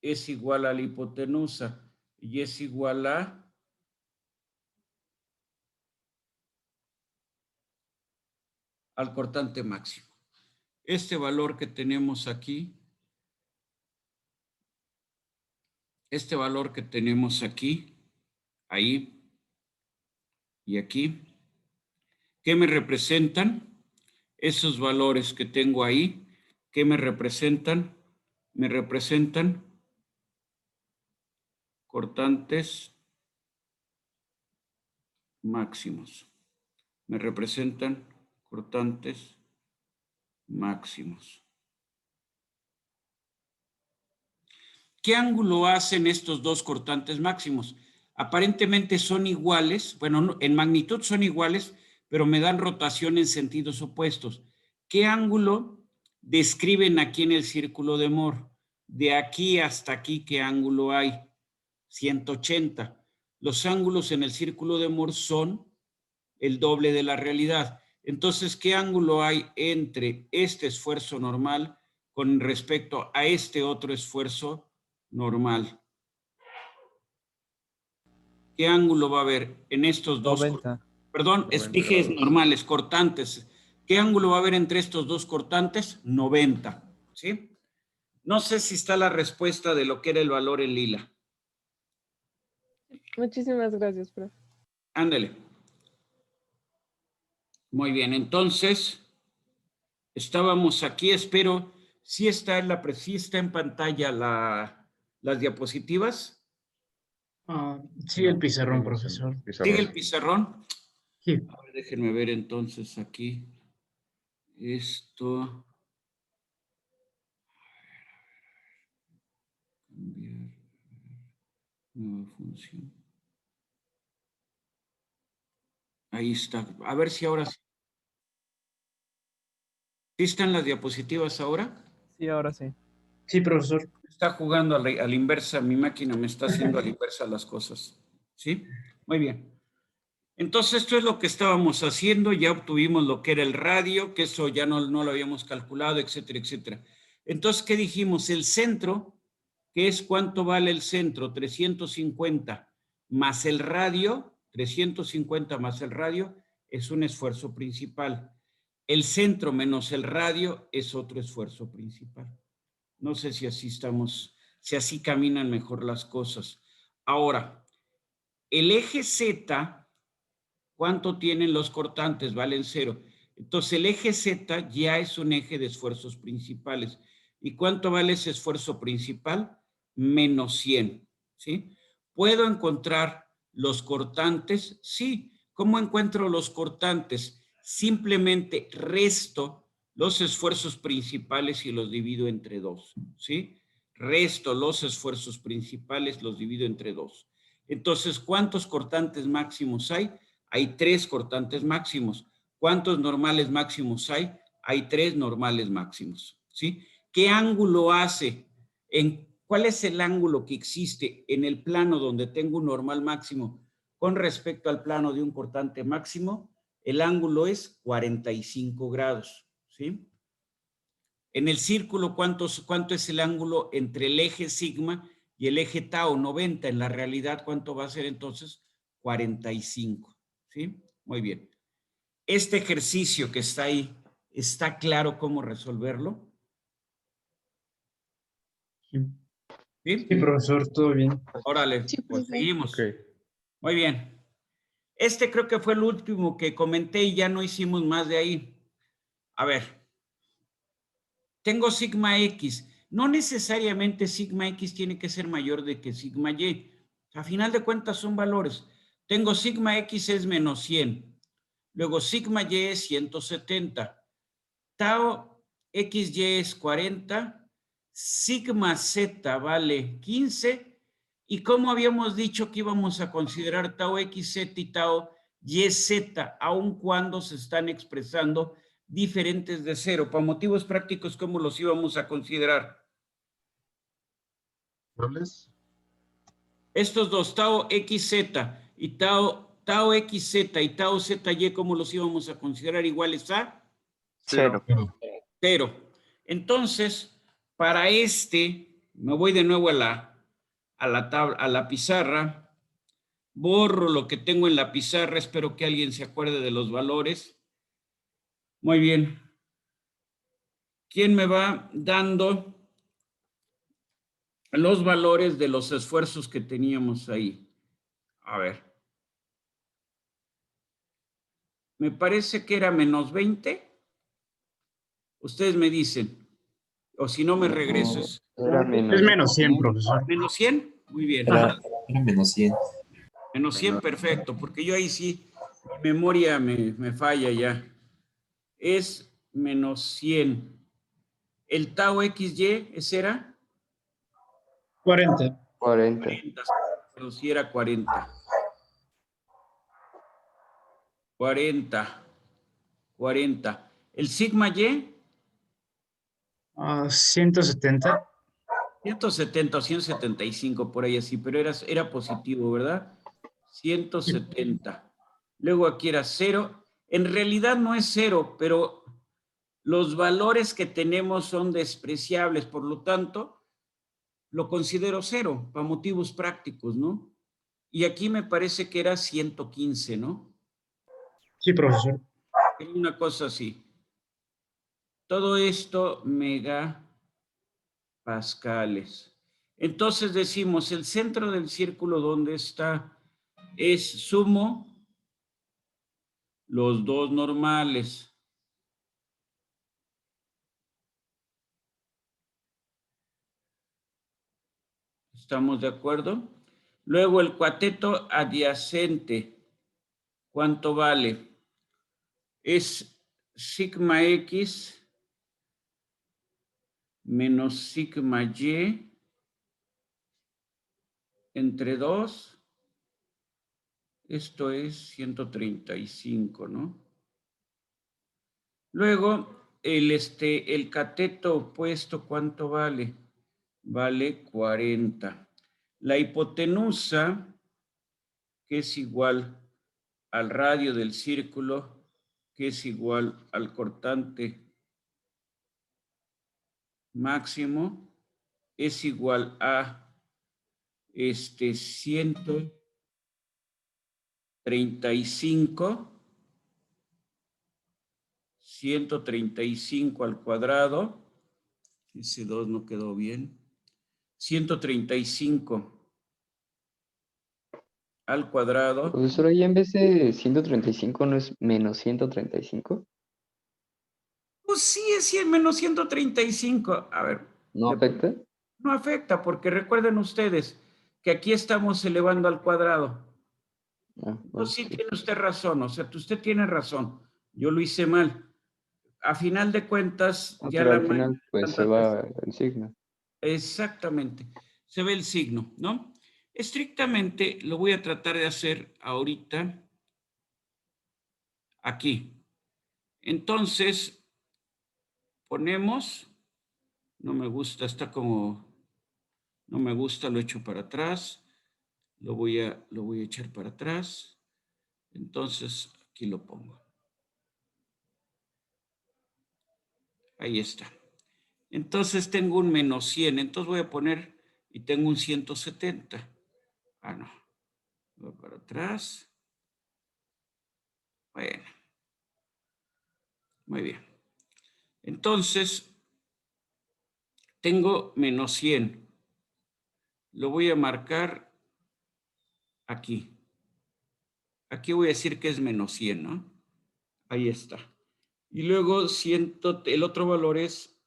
es igual a la hipotenusa y es igual al cortante máximo. Este valor que tenemos aquí, ahí y aquí, ¿qué me representan? Esos valores que tengo ahí, ¿qué me representan? Me representan cortantes máximos. Me representan cortantes máximos. ¿Qué ángulo hacen estos dos cortantes máximos? Aparentemente son iguales, bueno, en magnitud son iguales, pero me dan rotación en sentidos opuestos. ¿Qué ángulo describen aquí en el círculo de Moore? De aquí hasta aquí, ¿qué ángulo hay? 180. Los ángulos en el círculo de Moore son el doble de la realidad. Entonces, ¿qué ángulo hay entre este esfuerzo normal con respecto a este otro esfuerzo normal? ¿Qué ángulo va a haber en estos dos? 90. Perdón, dije normales, cortantes. ¿Qué ángulo va a haber entre estos dos cortantes? 90. ¿Sí? No sé si está la respuesta de lo que era el valor en lila. Muchísimas gracias, profe. Ándale. Muy bien, entonces estábamos aquí, espero, sí está en pantalla las diapositivas. Sí, el pizarrón, profesor. ¿Sigue el pizarrón? Sí. A ver, déjenme ver entonces aquí. Esto. Cambiar. Nueva función. Ahí está. A ver si ahora sí. ¿Sí están las diapositivas ahora? Sí, ahora sí. Sí, profesor. Está jugando a la inversa, mi máquina me está haciendo a la inversa las cosas. ¿Sí? Muy bien. Entonces, esto es lo que estábamos haciendo, ya obtuvimos lo que era el radio, que eso ya no lo habíamos calculado, etcétera, etcétera. Entonces, ¿qué dijimos? El centro, que es cuánto vale el centro, 350 más el radio, 350 más el radio, es un esfuerzo principal. el centro menos el radio es otro esfuerzo principal. No sé si así estamos, si así caminan mejor las cosas. Ahora, el eje Z, ¿cuánto tienen los cortantes? Valen 0. Entonces, el eje Z ya es un eje de esfuerzos principales. ¿Y cuánto vale ese esfuerzo principal? Menos 100, ¿sí? ¿Puedo encontrar los cortantes? Sí. ¿Cómo encuentro los cortantes? Simplemente resto los esfuerzos principales y los divido entre 2, ¿sí? Resto los esfuerzos principales, los divido entre 2. Entonces, ¿cuántos cortantes máximos hay? Hay 3 cortantes máximos. ¿Cuántos normales máximos hay? Hay 3 normales máximos, ¿sí? ¿Qué ángulo hace? ¿Cuál es el ángulo que existe en el plano donde tengo un normal máximo con respecto al plano de un cortante máximo? El ángulo es 45 grados, ¿sí? En el círculo, ¿cuánto es el ángulo entre el eje sigma y el eje tau? 90. En la realidad, ¿cuánto va a ser entonces? 45, ¿sí? Muy bien. Este ejercicio que está ahí, ¿está claro cómo resolverlo? Sí, ¿Sí? sí, profesor, todo bien. Órale, Sí, pues profe. seguimos. Ok. Muy bien. Este creo que fue el último que comenté y ya no hicimos más de ahí. A ver. Tengo sigma X. No necesariamente sigma X tiene que ser mayor de que sigma Y. A final de cuentas son valores. Tengo sigma X es menos 100. Luego sigma Y es 170. Tau XY es 40. Sigma Z vale 15. ¿Y cómo habíamos dicho que íbamos a considerar tau XZ y tau YZ, aun cuando se están expresando diferentes de 0? Para motivos prácticos, ¿cómo los íbamos a considerar? ¿Cuáles? Estos dos, tau XZ y tau XZ y tau ZY, ¿cómo los íbamos a considerar iguales a? 0. 0. Entonces, para me voy de nuevo a la pizarra, borro lo que tengo en la pizarra, espero que alguien se acuerde de los valores. Muy bien. ¿Quién me va dando los valores de los esfuerzos que teníamos ahí? A ver. Me parece que era menos 20. Ustedes me dicen. O si no me regreso. Era Es menos menos 100, 100. profesor. ¿Menos 100? Muy bien. Era menos 100. Menos 100, perfecto, porque yo ahí sí, mi memoria me falla ya. Es menos 100. ¿El tau XY, ese era? 40. 40. 40, pero sí era 40. 40. 40. ¿El sigma Y? 170. 170 o 175, por ahí así, pero era positivo, ¿verdad? 170. Luego aquí era 0. En realidad no es 0, pero los valores que tenemos son despreciables, por lo tanto, lo considero 0 para motivos prácticos, ¿no? Y aquí me parece que era 115, ¿no? Sí, profesor. Es una cosa así. Todo esto megapascales. Entonces decimos, el centro del círculo, ¿dónde está? Sumo los dos normales. ¿Estamos de acuerdo? Luego el cuateto adyacente. ¿Cuánto vale? Es sigma X menos sigma Y entre 2. Esto es 135, ¿no? Luego, el cateto opuesto, ¿cuánto vale? Vale 40. La hipotenusa, que es igual al radio del círculo, que es igual al cortante máximo, es igual a 135 135 al cuadrado. Ese 2 no quedó bien. 135 al cuadrado. Profesor, ahí en vez de 135 ¿no es menos 135? Pues sí, es 100 menos 135. A ver. ¿No afecta? No afecta, porque recuerden ustedes que aquí estamos elevando al cuadrado. Ah, Pues bueno, sí, sí. tiene usted razón, o sea, usted tiene razón. Yo lo hice mal. A final de cuentas, Ah, ya pero la al final pues se va el signo. Exactamente. Se ve el signo, ¿no? Estrictamente lo voy a tratar de hacer ahorita aquí. Entonces, ponemos, no me gusta, está como, no me gusta, lo echo para atrás, lo voy a echar para atrás. Entonces, aquí lo pongo. Ahí está. Entonces tengo un menos 100, entonces voy a poner, y tengo un 170. Ah, no. Voy para atrás. Bueno. Muy bien. Entonces, tengo menos 100. Lo voy a marcar aquí. Aquí voy a decir que es menos 100, ¿no? Ahí está. Y luego el otro valor es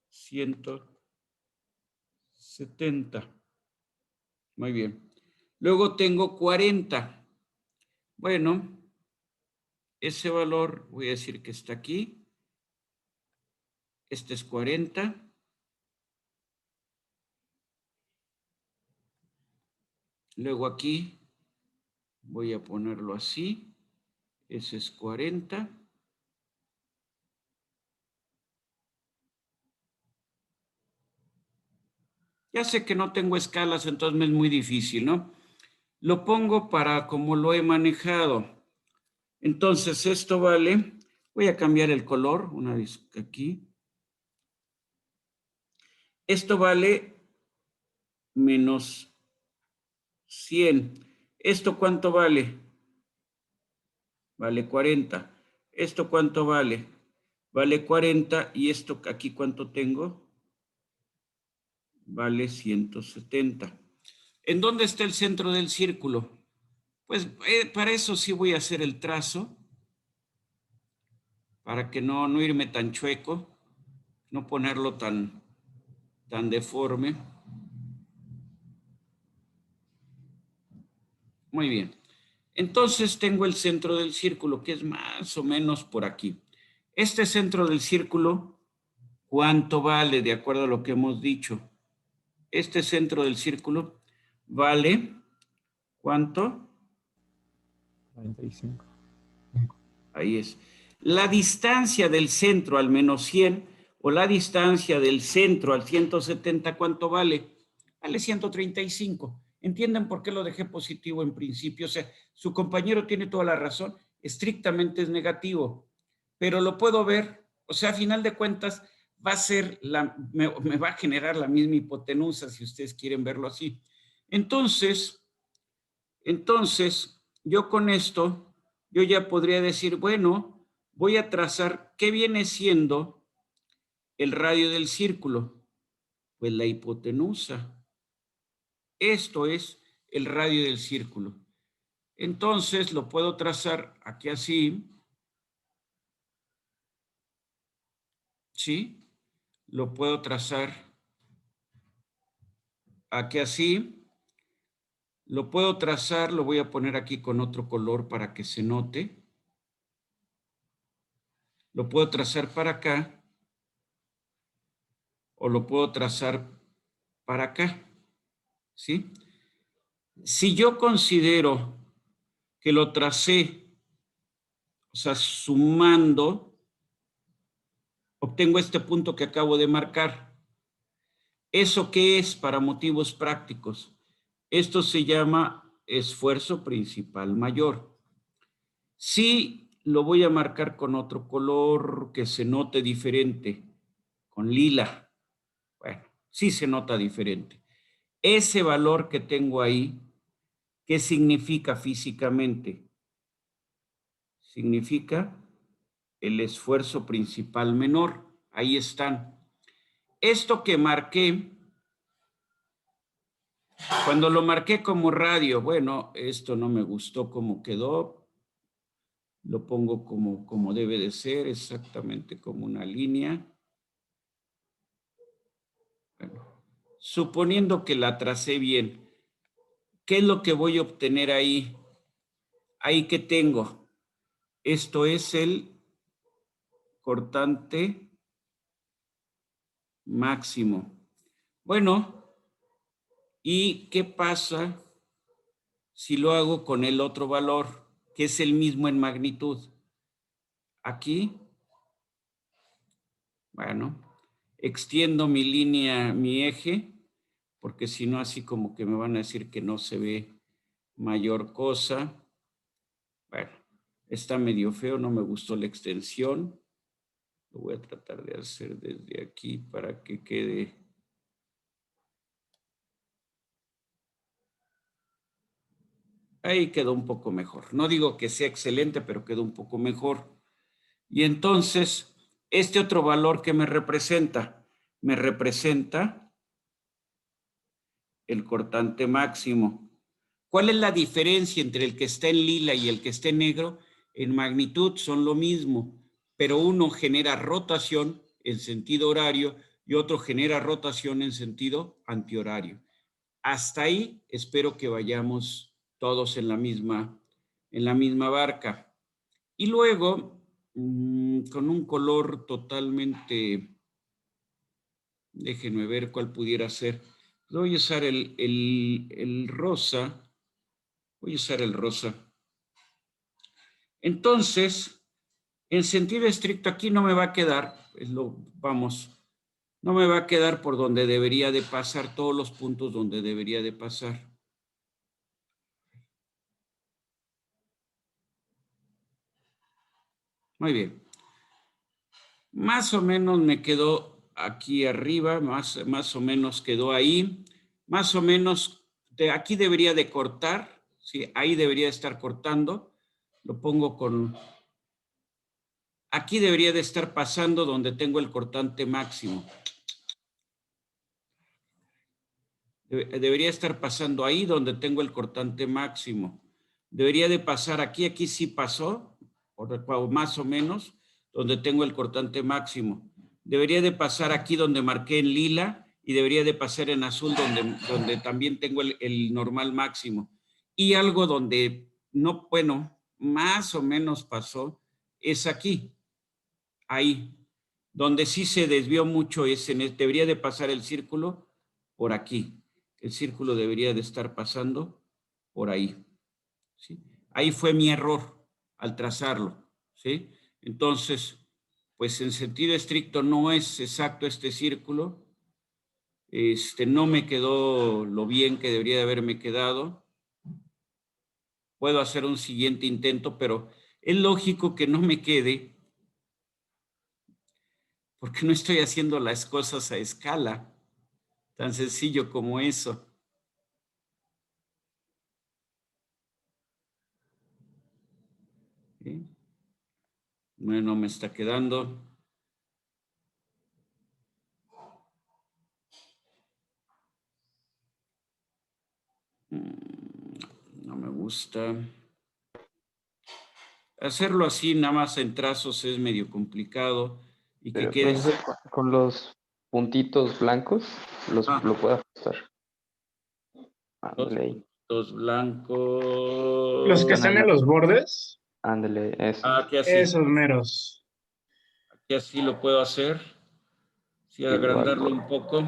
170. Muy bien. Luego tengo 40. Bueno, ese valor voy a decir que está aquí. Este es 40. Luego aquí voy a ponerlo así. Ese es 40. Ya sé que no tengo escalas, entonces me es muy difícil, ¿no? Lo pongo para como lo he manejado. Entonces esto vale, voy a cambiar el color, una vez aquí. Esto vale menos 100. ¿Esto cuánto vale? Vale 40. ¿Esto cuánto vale? Vale 40. ¿Y esto aquí cuánto tengo? Vale 170. ¿En dónde está el centro del círculo? Pues para eso sí voy a hacer el trazo, para que no irme tan chueco, no ponerlo tan deforme. Muy bien. Entonces tengo el centro del círculo, que es más o menos por aquí. Este centro del círculo, ¿cuánto vale? De acuerdo a lo que hemos dicho. Este centro del círculo vale, ¿cuánto? 45. Ahí es. La distancia del centro al menos 100 o la distancia del centro al 170, ¿cuánto vale? Vale 135. ¿Entienden por qué lo dejé positivo en principio? O sea, su compañero tiene toda la razón. Estrictamente es negativo, pero lo puedo ver. O sea, a final de cuentas, va a ser me va a generar la misma hipotenusa, si ustedes quieren verlo así. Entonces, yo con esto, yo ya podría decir, bueno, voy a trazar qué viene siendo el radio del círculo. Pues la hipotenusa. Esto es el radio del círculo. Entonces lo puedo trazar aquí así. ¿Sí? Lo puedo trazar aquí así. Lo puedo trazar, lo voy a poner aquí con otro color para que se note. Lo puedo trazar para acá o lo puedo trazar para acá. ¿Sí? Si yo considero que lo tracé, o sea, sumando, obtengo este punto que acabo de marcar. ¿Eso qué es para motivos prácticos? Esto se llama esfuerzo principal mayor. Sí, lo voy a marcar con otro color que se note diferente, con lila. Bueno, sí se nota diferente. Ese valor que tengo ahí, ¿qué significa físicamente? Significa el esfuerzo principal menor. Ahí están. Esto que marqué, cuando lo marqué como radio, bueno, esto no me gustó cómo quedó. Lo pongo como debe de ser, exactamente como una línea. Bueno, suponiendo que la tracé bien, ¿qué es lo que voy a obtener ahí? Ahí que tengo. Esto es el cortante máximo. Bueno, ¿y qué pasa si lo hago con el otro valor, que es el mismo en magnitud? Aquí, bueno, extiendo mi línea, mi eje, porque si no, así como que me van a decir que no se ve mayor cosa. Bueno, está medio feo, no me gustó la extensión. Lo voy a tratar de hacer desde aquí para que quede. Ahí quedó un poco mejor. No digo que sea excelente, pero quedó un poco mejor. Y entonces, este otro valor que me representa el cortante máximo. ¿Cuál es la diferencia entre el que está en lila y el que está en negro? En magnitud son lo mismo, pero uno genera rotación en sentido horario y otro genera rotación en sentido antihorario. Hasta ahí espero que vayamos todos en la misma barca. Y luego, con un color totalmente, déjenme ver cuál pudiera ser. Voy a usar el rosa. Voy a usar el rosa. Entonces, en sentido estricto, aquí no me va a quedar, no me va a quedar por donde debería de pasar, todos los puntos donde debería de pasar. Muy bien. Más o menos me quedó aquí arriba, más o menos quedó ahí. Más o menos, aquí debería de cortar, ¿sí? Ahí debería de estar cortando. Lo pongo con... Aquí debería de estar pasando donde tengo el cortante máximo. Debería estar pasando ahí donde tengo el cortante máximo. Debería de pasar aquí, aquí sí pasó, o más o menos, donde tengo el cortante máximo. Debería de pasar aquí donde marqué en lila y debería de pasar en azul donde también tengo el normal máximo. Y algo donde no, bueno, más o menos pasó, es aquí, ahí. Donde sí se desvió mucho es debería de pasar el círculo por aquí. El círculo debería de estar pasando por ahí. ¿Sí? Ahí fue mi error al trazarlo. ¿Sí? Entonces, pues en sentido estricto no es exacto este círculo. No me quedó lo bien que debería de haberme quedado. Puedo hacer un siguiente intento, pero es lógico que no me quede porque no estoy haciendo las cosas a escala. Tan sencillo como eso. ¿Sí? Bueno, me está quedando. No me gusta. Hacerlo así, nada más en trazos, es medio complicado. Y que Pero, quede... profesor, con los puntitos blancos lo puedo ajustar. Dos Ándale ahí. puntos blancos. Los que están en los bordes, Ándale, eso. Aquí así. esos meros. Aquí así lo puedo hacer. Sí, agrandarlo un poco.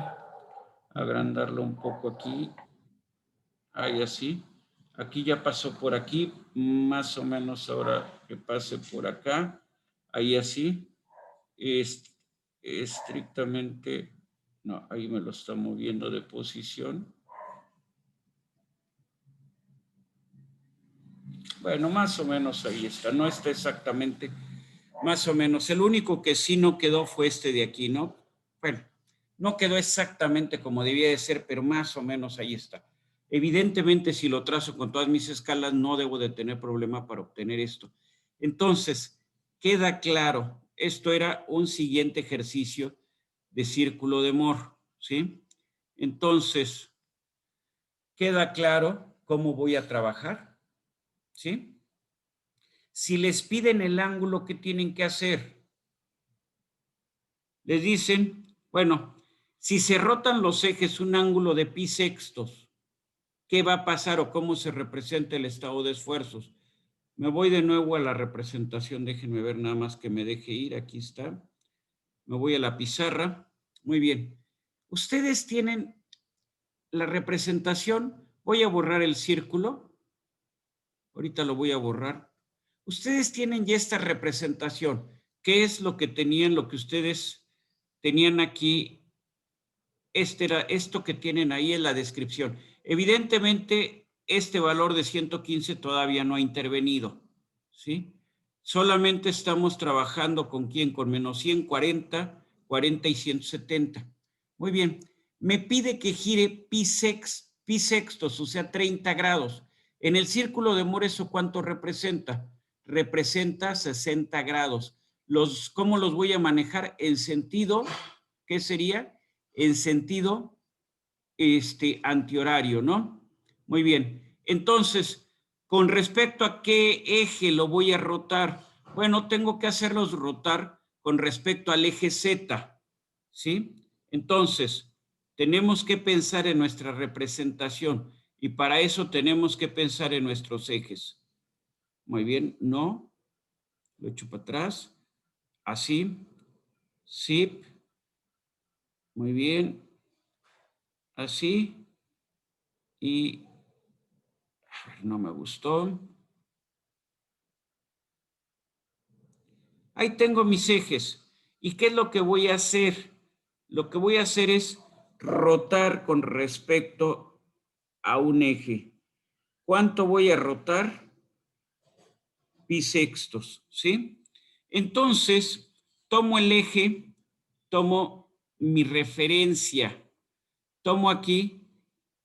Agrandarlo un poco aquí. Ahí así. Aquí ya pasó por aquí. Más o menos ahora que pase por acá. Ahí así. Estrictamente. No, ahí me lo está moviendo de posición. Bueno, más o menos ahí está. No está exactamente, más o menos. El único que sí no quedó fue este de aquí, ¿no? Bueno, no quedó exactamente como debía de ser, pero más o menos ahí está. Evidentemente, si lo trazo con todas mis escalas, no debo de tener problema para obtener esto. Entonces, Queda claro. Esto era un siguiente ejercicio de círculo de Moore, ¿sí? Entonces, queda claro cómo voy a trabajar, ¿sí? Si les piden el ángulo, ¿qué tienen que hacer? Les dicen, bueno, si se rotan los ejes un ángulo de pi sextos, ¿qué va a pasar o cómo se representa el estado de esfuerzos? Me voy de nuevo a la representación, déjenme ver nada más que me deje ir, aquí está. Me voy a la pizarra. Muy bien. Ustedes tienen la representación, voy a borrar el círculo, ahorita lo voy a borrar. Ustedes tienen ya esta representación. ¿Qué es lo que tenían, lo que ustedes tenían aquí? Esto que tienen ahí en la descripción. Evidentemente, este valor de 115 todavía no ha intervenido, ¿sí? Solamente estamos trabajando con quién, con menos 100, 40, 40 y 170. Muy bien. Me pide que gire pi sextos, o sea, 30 grados. En el círculo de Moore, ¿eso cuánto representa? Representa 60 grados. ¿Cómo los voy a manejar? En sentido, ¿qué sería? En sentido antihorario, ¿no? Muy bien. Entonces, con respecto a qué eje lo voy a rotar, bueno, tengo que hacerlos rotar con respecto al eje Z, ¿sí? Entonces, tenemos que pensar en nuestra representación y para eso tenemos que pensar en nuestros ejes. Muy bien, no, lo echo para atrás, así, sí, muy bien, así, y no me gustó. Ahí tengo mis ejes. ¿Y qué es lo que voy a hacer? Lo que voy a hacer es rotar con respecto a un eje. ¿Cuánto voy a rotar? Pi sextos, ¿sí? Entonces, tomo el eje, tomo mi referencia, tomo aquí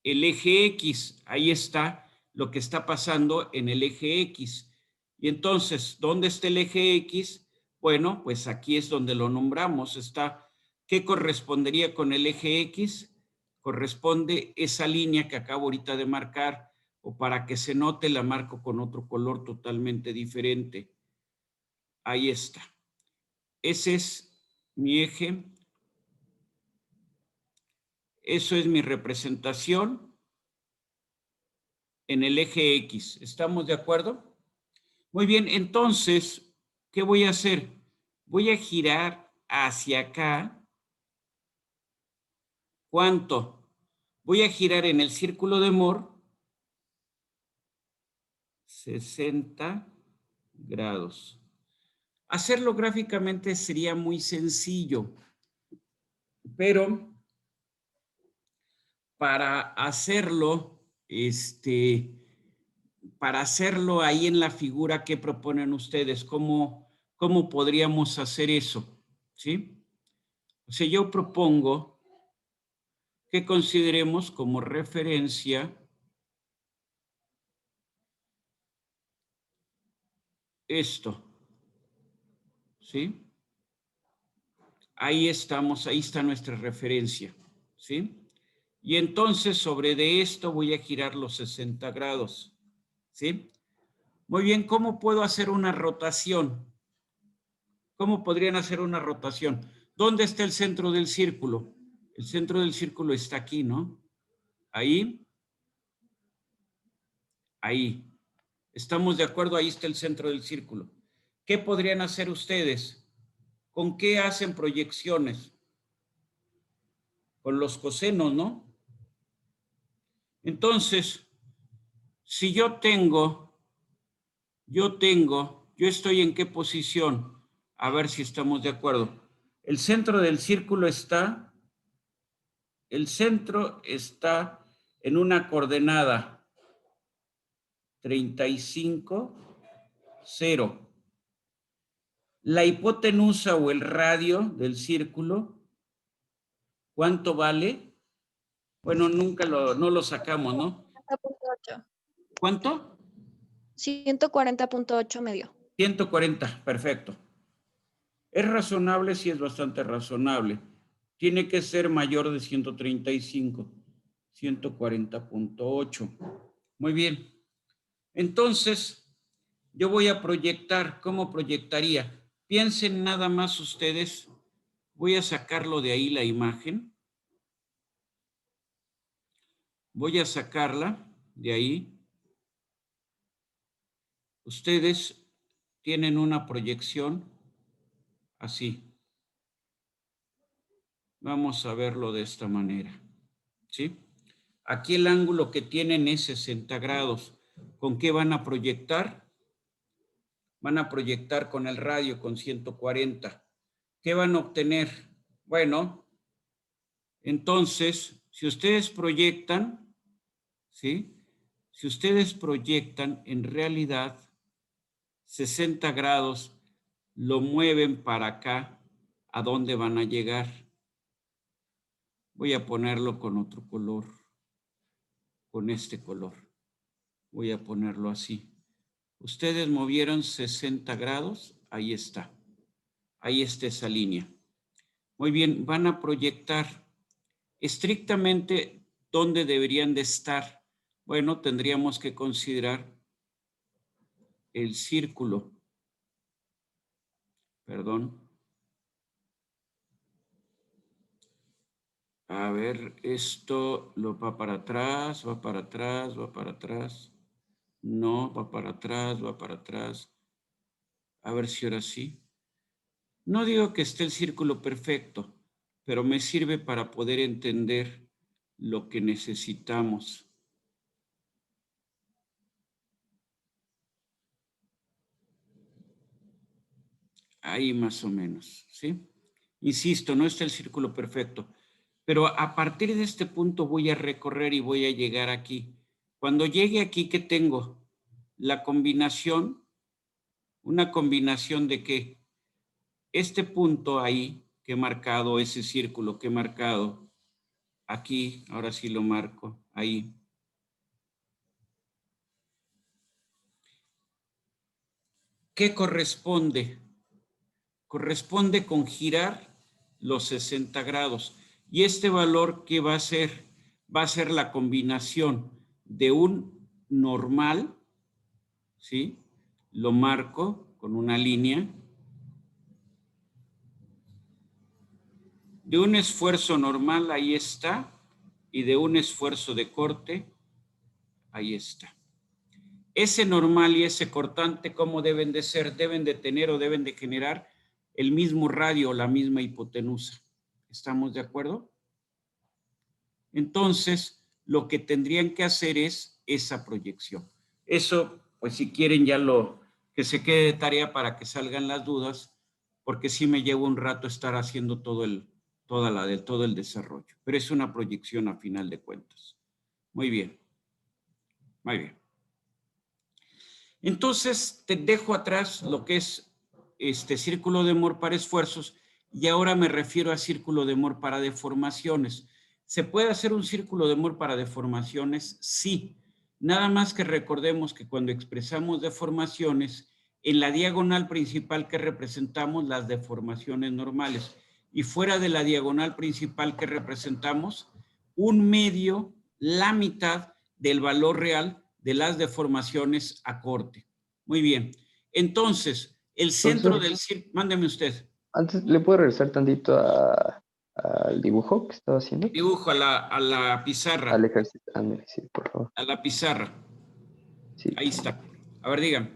el eje X, ahí está lo que está pasando en el eje X. Y entonces, ¿dónde está el eje X? Bueno, pues aquí es donde lo nombramos. Está, ¿qué correspondería con el eje X? Corresponde esa línea que acabo ahorita de marcar, o para que se note la marco con otro color totalmente diferente. Ahí está. Ese es mi eje. Eso es mi representación en el eje X. ¿Estamos de acuerdo? Muy bien, entonces, ¿qué voy a hacer? Voy a girar hacia acá. ¿Cuánto? Voy a girar en el círculo de Moore 60 grados. Hacerlo gráficamente sería muy sencillo, pero para hacerlo, ahí en la figura que proponen ustedes, ¿cómo podríamos hacer eso? ¿Sí? O sea, yo propongo que consideremos como referencia esto, ¿sí? Ahí estamos, ahí está nuestra referencia, ¿sí? Y entonces sobre de esto voy a girar los 60 grados, ¿sí? Muy bien, ¿cómo puedo hacer una rotación? ¿Cómo podrían hacer una rotación? ¿Dónde está el centro del círculo? El centro del círculo está aquí, ¿no? Ahí. Ahí. ¿Estamos de acuerdo? Ahí está el centro del círculo. ¿Qué podrían hacer ustedes? ¿Con qué hacen proyecciones? Con los cosenos, ¿no? Entonces, si yo estoy en qué posición, a ver si estamos de acuerdo. El centro del círculo está en una coordenada 35, 0. La hipotenusa o el radio del círculo, ¿cuánto vale? Bueno, no lo sacamos, ¿no? 40.8. ¿Cuánto? 140.8 me dio. 140, perfecto. ¿Es razonable? Sí, es bastante razonable. Tiene que ser mayor de 135, 140.8. Muy bien. Entonces, yo voy a proyectar. ¿Cómo proyectaría? Piensen nada más ustedes. Voy a sacarlo de ahí la imagen. Voy a sacarla de ahí. Ustedes tienen una proyección así. Vamos a verlo de esta manera. ¿Sí? Aquí el ángulo que tienen es 60 grados. ¿Con qué van a proyectar? Van a proyectar con el radio, con 140. ¿Qué van a obtener? Bueno, entonces, si ustedes proyectan, ¿sí? Si ustedes proyectan, en realidad, 60 grados, lo mueven para acá, ¿a dónde van a llegar? Voy a ponerlo con otro color, con este color. Voy a ponerlo así. Ustedes movieron 60 grados, ahí está. Ahí está esa línea. Muy bien, van a proyectar estrictamente dónde deberían de estar. Bueno, tendríamos que considerar el círculo. Perdón. A ver, esto lo va para atrás, va para atrás, va para atrás. No, va para atrás, va para atrás. A ver si ahora sí. No digo que esté el círculo perfecto, pero me sirve para poder entender lo que necesitamos. Ahí más o menos, ¿sí? Insisto, no está el círculo perfecto, pero a partir de este punto voy a recorrer y voy a llegar aquí. Cuando llegue aquí, ¿qué tengo? La combinación, una combinación de qué? Este punto ahí que he marcado, ese círculo que he marcado, aquí, ahora sí lo marco, ahí. ¿Qué corresponde? Corresponde con girar los 60 grados. Y este valor, ¿qué va a ser? Va a ser la combinación de un normal, ¿sí? Lo marco con una línea. De un esfuerzo normal, ahí está. Y de un esfuerzo de corte, ahí está. Ese normal y ese cortante, ¿cómo deben de ser? Deben de tener o deben de generar el mismo radio o la misma hipotenusa. ¿Estamos de acuerdo? Entonces, lo que tendrían que hacer es esa proyección. Eso, pues si quieren ya que se quede de tarea para que salgan las dudas, porque sí me llevo un rato estar haciendo todo el desarrollo. Pero es una proyección a final de cuentas. Muy bien. Muy bien. Entonces, te dejo atrás lo que es este círculo de Moore para esfuerzos y ahora me refiero a círculo de Moore para deformaciones. ¿Se puede hacer un círculo de Moore para deformaciones? Sí. Nada más que recordemos que cuando expresamos deformaciones, en la diagonal principal que representamos las deformaciones normales y fuera de la diagonal principal que representamos un medio, la mitad del valor real de las deformaciones a corte. Muy bien. Entonces, el centro del círculo... Mándeme usted. Antes, ¿le puedo regresar tantito al dibujo que estaba haciendo? Dibujo a la pizarra. Al ejercicio. Ándale, sí, por favor. A la pizarra. Sí. Ahí está. A ver, dígame.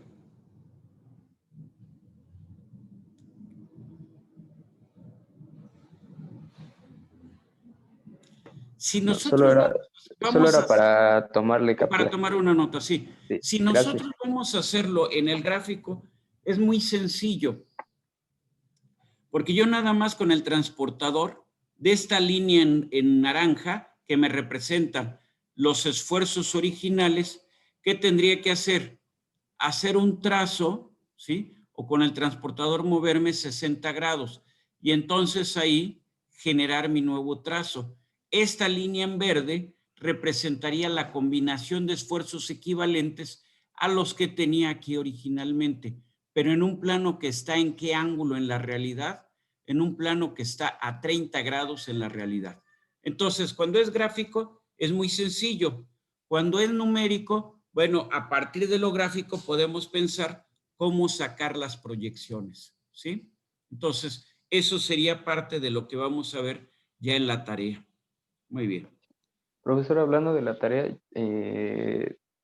Si nosotros solo era para tomarle captura. Para tomar una nota, sí. Si nosotros vamos a hacerlo en el gráfico, es muy sencillo. Porque yo nada más con el transportador de esta línea en naranja que me representa los esfuerzos originales, ¿qué tendría que hacer? Hacer un trazo, ¿sí? O con el transportador moverme 60 grados. Y entonces ahí generar mi nuevo trazo. Esta línea en verde representaría la combinación de esfuerzos equivalentes a los que tenía aquí originalmente. pero en un plano que está en qué ángulo en la realidad, en un plano que está a 30 grados en la realidad. Entonces, cuando es gráfico, es muy sencillo. Cuando es numérico, bueno, a partir de lo gráfico podemos pensar cómo sacar las proyecciones, ¿sí? Entonces, eso sería parte de lo que vamos a ver ya en la tarea. Muy bien. Profesor, hablando de la tarea,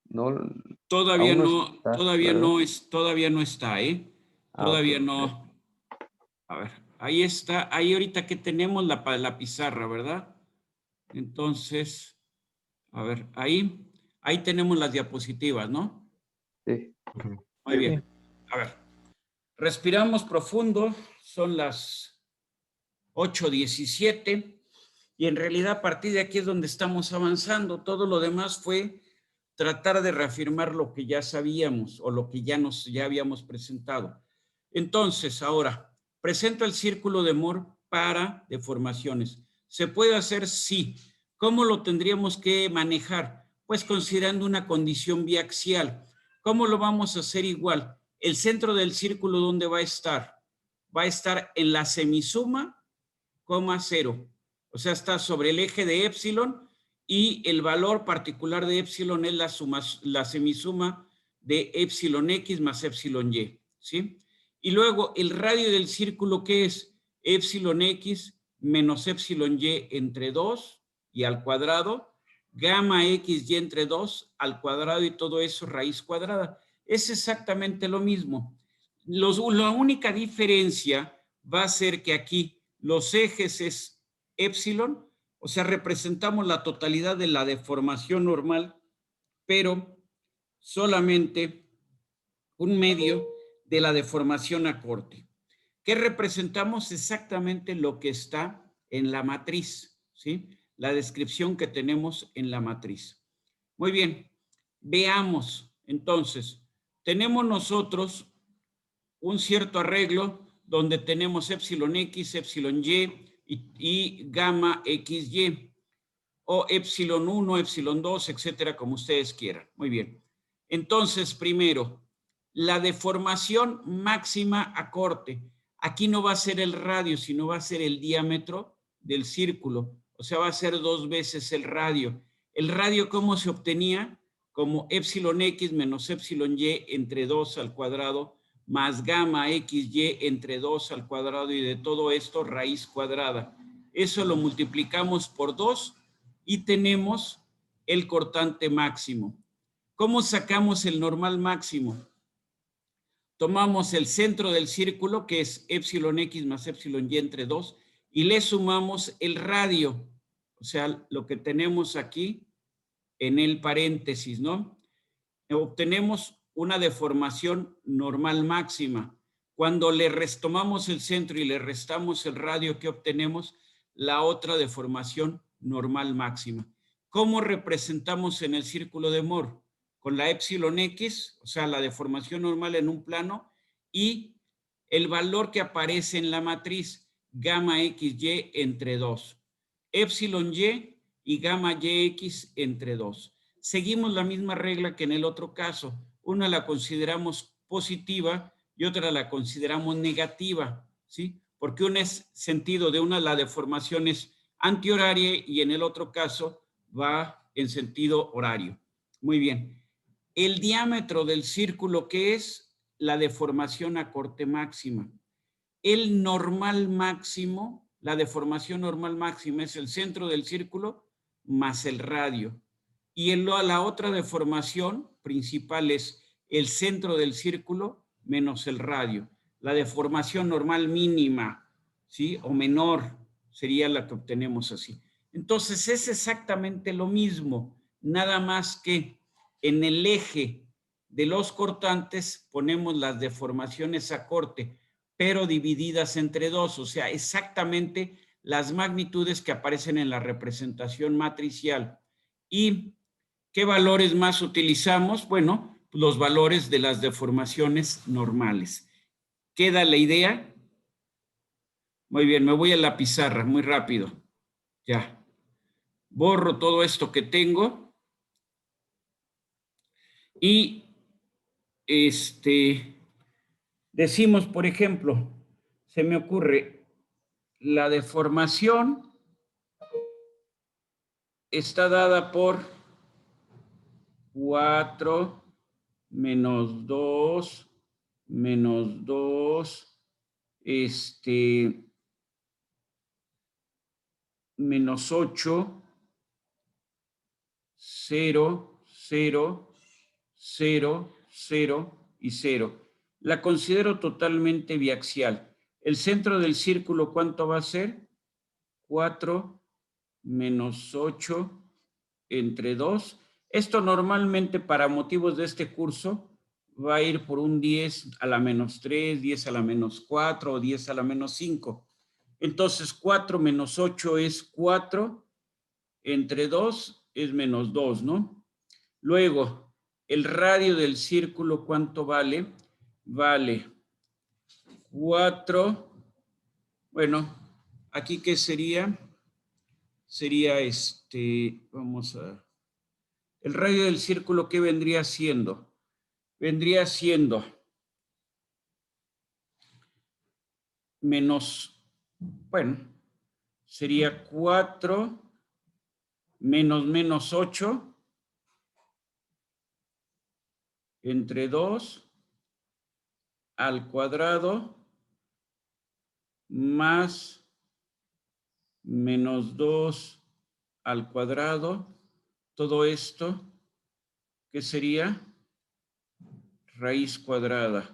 no, Todavía aún no no, está, todavía ¿verdad? no es, todavía no está, ¿eh? Ah, ok, Todavía gracias. no. A ver, ahí está, ahí ahorita que tenemos la pizarra, ¿verdad? Entonces, a ver, ahí tenemos las diapositivas, ¿no? Sí. Muy bien. A ver, respiramos profundo, son las 8:17 y en realidad a partir de aquí es donde estamos avanzando. Todo lo demás fue tratar de reafirmar lo que ya sabíamos o lo que ya habíamos presentado. Entonces, ahora, presento el círculo de Moore para deformaciones. ¿Se puede hacer? Sí. ¿Cómo lo tendríamos que manejar? Pues considerando una condición biaxial. ¿Cómo lo vamos a hacer igual? El centro del círculo, ¿dónde va a estar? Va a estar en la semisuma, coma 0. O sea, está sobre el eje de épsilon y el valor particular de épsilon es la semisuma de épsilon x más épsilon y, ¿sí? Y luego el radio del círculo, ¿qué es? Épsilon x menos épsilon y entre 2 y al cuadrado, gamma x y entre 2 al cuadrado y todo eso raíz cuadrada. Es exactamente lo mismo. La única diferencia va a ser que aquí los ejes es épsilon, o sea, representamos la totalidad de la deformación normal, pero solamente un medio de la deformación a corte. ¿Qué representamos? Exactamente lo que está en la matriz, ¿sí? La descripción que tenemos en la matriz. Muy bien, veamos entonces, tenemos nosotros un cierto arreglo donde tenemos épsilon x, épsilon y gamma xy, o épsilon 1, épsilon 2, etcétera, como ustedes quieran. Muy bien. Entonces, primero, la deformación máxima a corte. Aquí no va a ser el radio, sino va a ser el diámetro del círculo. O sea, va a ser 2 veces el radio. ¿El radio cómo se obtenía? Como épsilon x menos épsilon y entre 2 al cuadrado más gamma xy entre 2 al cuadrado y de todo esto raíz cuadrada. Eso lo multiplicamos por 2 y tenemos el cortante máximo. ¿Cómo sacamos el normal máximo? Tomamos el centro del círculo, que es épsilon x más épsilon y entre 2, y le sumamos el radio, o sea, lo que tenemos aquí en el paréntesis, ¿no? Obtenemos una deformación normal máxima. Cuando le tomamos el centro y le restamos el radio, ¿qué obtenemos? La otra deformación normal máxima. ¿Cómo representamos en el círculo de Moore? Con la épsilon x, o sea, la deformación normal en un plano, y el valor que aparece en la matriz, gamma xy entre 2. Épsilon y gamma yx entre 2. Seguimos la misma regla que en el otro caso. Una la consideramos positiva y otra la consideramos negativa, ¿sí? Porque una es sentido de una, la deformación es antihoraria y en el otro caso va en sentido horario. Muy bien. El diámetro del círculo, ¿qué es? La deformación a corte máxima. El normal máximo, la deformación normal máxima es el centro del círculo más el radio. Y la otra deformación principal es el centro del círculo menos el radio. La deformación normal mínima, ¿sí? O menor sería la que obtenemos así. Entonces es exactamente lo mismo, nada más que en el eje de los cortantes ponemos las deformaciones a corte, pero divididas entre 2, o sea, exactamente las magnitudes que aparecen en la representación matricial. ¿Y qué valores más utilizamos? Bueno, los valores de las deformaciones normales. ¿Queda la idea? Muy bien, me voy a la pizarra, muy rápido. Ya. Borro todo esto que tengo. Y Decimos, por ejemplo, se me ocurre, la deformación está dada por 4 menos 2 menos 2, menos 8, 0, 0, 0, 0 y 0. La considero totalmente biaxial. El centro del círculo, ¿cuánto va a ser? 4 menos 8 entre 2. Esto normalmente para motivos de este curso va a ir por un 10 a la menos 3, 10 a la menos 4 o 10 a la menos 5. Entonces 4 menos 8 es 4, entre 2 es menos 2, ¿no? Luego, el radio del círculo, ¿cuánto vale? Vale 4, bueno, aquí ¿qué sería? Sería vamos a... El radio del círculo, ¿qué vendría siendo? Vendría siendo menos, bueno, sería 4 menos 8 entre 2 al cuadrado más menos 2 al cuadrado. Todo esto, ¿qué sería? Raíz cuadrada.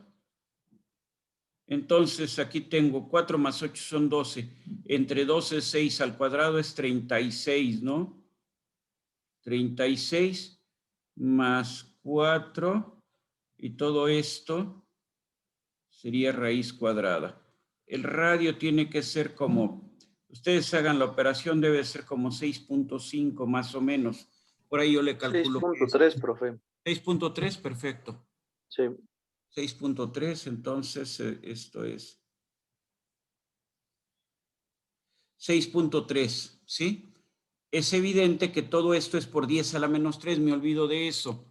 Entonces aquí tengo 4 más 8 son 12. Entre 12 es 6 al cuadrado es 36, ¿no? 36 más 4 y todo esto sería raíz cuadrada. El radio tiene que ser como, ustedes hagan la operación, debe ser como 6.5 más o menos. Por ahí yo le calculo. 6.3, profe. 6.3, perfecto. Sí. 6.3, entonces esto es 6.3, ¿sí? Es evidente que todo esto es por 10 a la menos 3, me olvido de eso.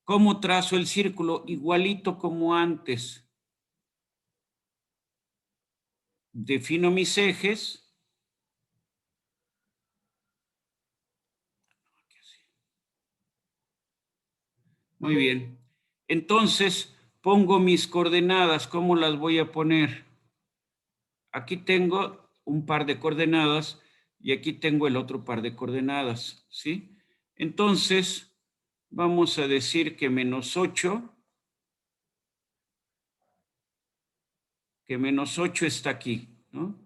¿Cómo trazo el círculo? Igualito como antes. Defino mis ejes. Muy bien. Entonces, pongo mis coordenadas. ¿Cómo las voy a poner? Aquí tengo un par de coordenadas y aquí tengo el otro par de coordenadas, ¿sí? Entonces, vamos a decir que menos 8, está aquí, ¿no?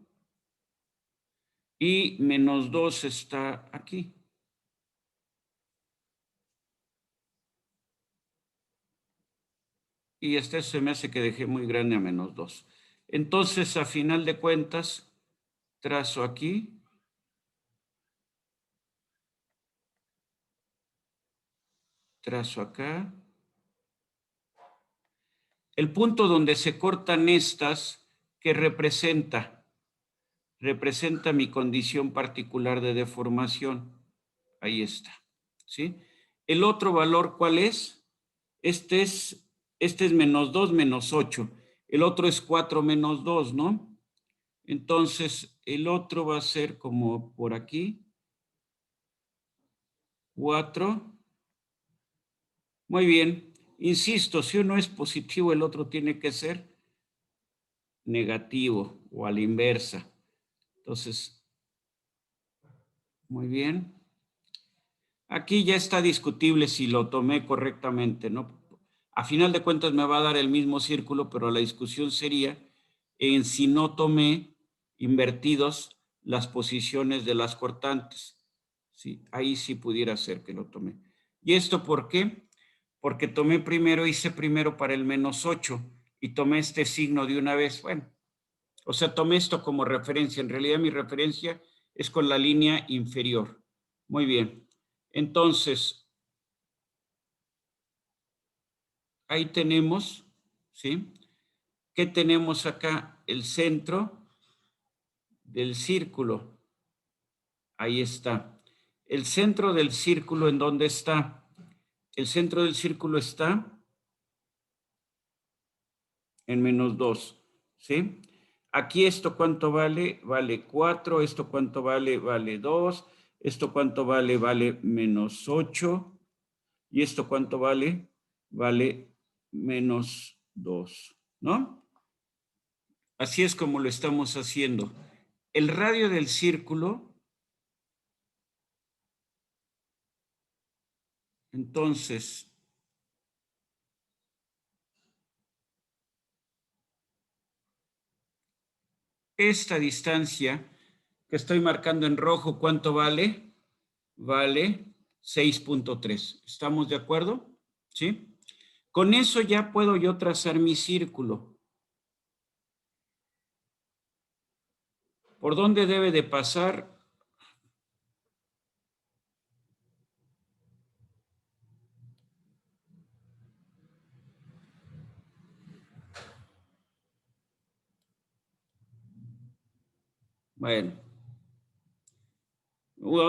Y menos 2 está aquí. Y este se me hace que dejé muy grande a menos 2. Entonces, a final de cuentas, trazo aquí. Trazo acá. El punto donde se cortan estas, ¿qué representa? Representa mi condición particular de deformación. Ahí está, ¿sí? El otro valor, ¿cuál es? Este es menos 2 menos 8. El otro es 4 menos 2, ¿no? Entonces, el otro va a ser como por aquí. 4. Muy bien. Insisto, si uno es positivo, el otro tiene que ser negativo o a la inversa. Entonces, muy bien. Aquí ya está discutible si lo tomé correctamente, ¿no? A final de cuentas me va a dar el mismo círculo, pero la discusión sería en si no tomé invertidos las posiciones de las cortantes. Sí, ahí sí pudiera ser que lo tomé. ¿Y esto por qué? Porque hice primero para el menos 8 y tomé este signo de una vez. Bueno, o sea, tomé esto como referencia. En realidad mi referencia es con la línea inferior. Muy bien. Entonces, ahí tenemos, ¿sí? ¿Qué tenemos acá? El centro del círculo. Ahí está. El centro del círculo, ¿en dónde está? El centro del círculo está en menos 2, ¿sí? Aquí esto cuánto vale, vale 4, esto cuánto vale, vale 2, esto cuánto vale, vale menos 8, y esto cuánto vale, vale menos 2, ¿no? Así es como lo estamos haciendo. El radio del círculo, entonces, esta distancia que estoy marcando en rojo, ¿cuánto vale? Vale 6.3. ¿Estamos de acuerdo? ¿Sí? Con eso ya puedo yo trazar mi círculo. ¿Por dónde debe de pasar? Bueno.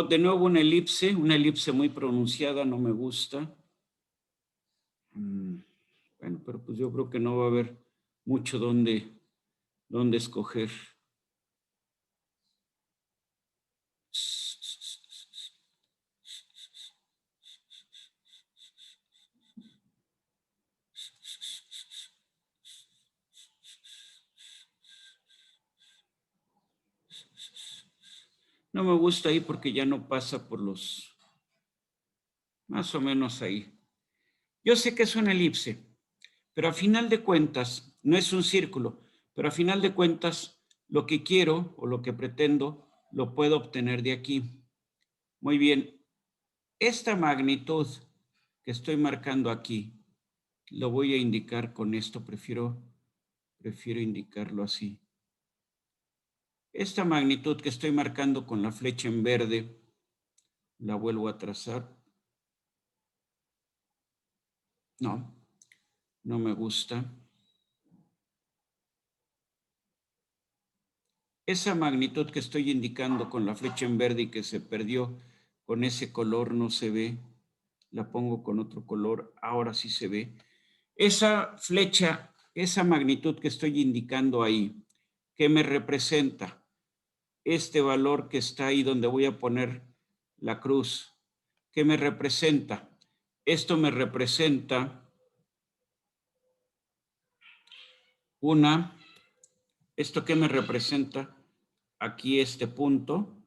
De nuevo una elipse muy pronunciada, no me gusta. Bueno, pero pues yo creo que no va a haber mucho donde escoger. No me gusta ahí porque ya no pasa por los... Más o menos ahí. Yo sé que es una elipse, pero a final de cuentas, no es un círculo, pero a final de cuentas, lo que quiero o lo que pretendo, lo puedo obtener de aquí. Muy bien. Esta magnitud que estoy marcando aquí, lo voy a indicar con esto, prefiero indicarlo así. Esta magnitud que estoy marcando con la flecha en verde, la vuelvo a trazar. No, no me gusta. Esa magnitud que estoy indicando con la flecha en verde y que se perdió con ese color no se ve. La pongo con otro color, ahora sí se ve. Esa flecha, esa magnitud que estoy indicando ahí, ¿qué me representa? Este valor que está ahí donde voy a poner la cruz, ¿qué me representa? Esto me representa ¿esto qué me representa? Aquí este punto.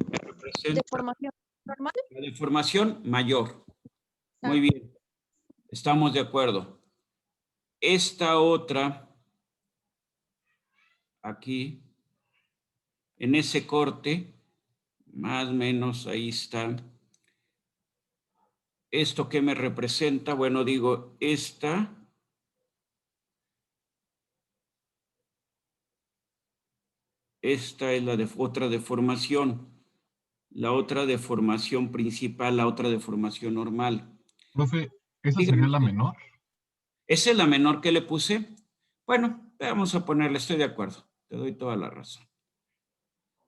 Me representa ¿Deformación normal? la deformación mayor. Muy bien, estamos de acuerdo. Esta otra, aquí, en ese corte, más o menos ahí está. ¿Esto qué me representa? Bueno, digo, esta es la otra deformación. La otra deformación principal, la otra deformación normal. Profe, ¿esa Dígame sería la usted. menor? ¿Esa es la menor que le puse? Bueno, vamos a ponerle, estoy de acuerdo. Te doy toda la razón.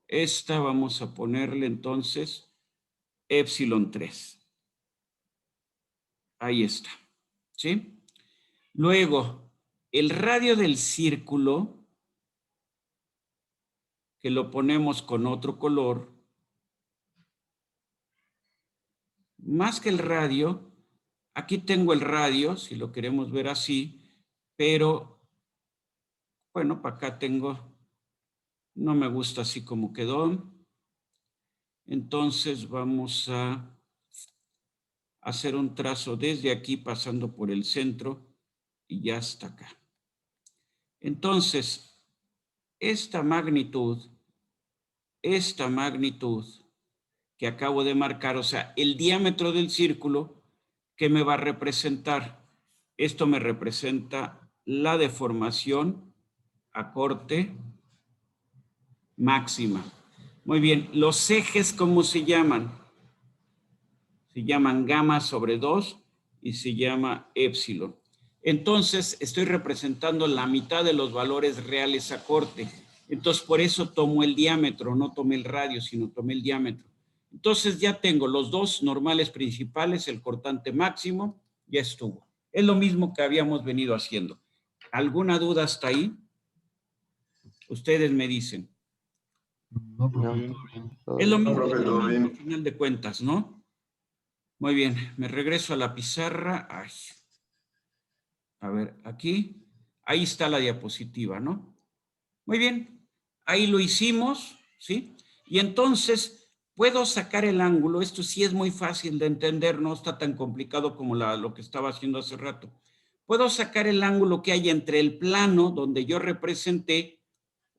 Esta vamos a ponerle entonces epsilon 3. Ahí está. ¿Sí? Luego, el radio del círculo, que lo ponemos con otro color, más que el radio, aquí tengo el radio, si lo queremos ver así, pero, bueno, para acá tengo, no me gusta así como quedó. Entonces vamos a hacer un trazo desde aquí pasando por el centro y ya hasta acá. Entonces, esta magnitud que acabo de marcar, o sea, el diámetro del círculo, ¿qué me va a representar? Esto me representa la deformación a corte máxima. Muy bien, los ejes, ¿cómo se llaman? Se llaman gamma sobre 2 y se llama épsilon. Entonces, estoy representando la mitad de los valores reales a corte. Entonces, por eso tomo el diámetro, no tomé el radio, sino tomé el diámetro. Entonces, ya tengo los dos normales principales, el cortante máximo, ya estuvo. Es lo mismo que habíamos venido haciendo. ¿Alguna duda hasta ahí? Ustedes me dicen. No, profe, No, todo bien. todo Es lo bien. mismo, profe, es lo todo mismo bien. al final de cuentas, ¿no? Muy bien, me regreso a la pizarra. Ay. A ver, aquí. Ahí está la diapositiva, ¿no? Muy bien, ahí lo hicimos, ¿sí? Y entonces puedo sacar el ángulo. Esto sí es muy fácil de entender, no está tan complicado como lo que estaba haciendo hace rato. Puedo sacar el ángulo que hay entre el plano donde yo representé,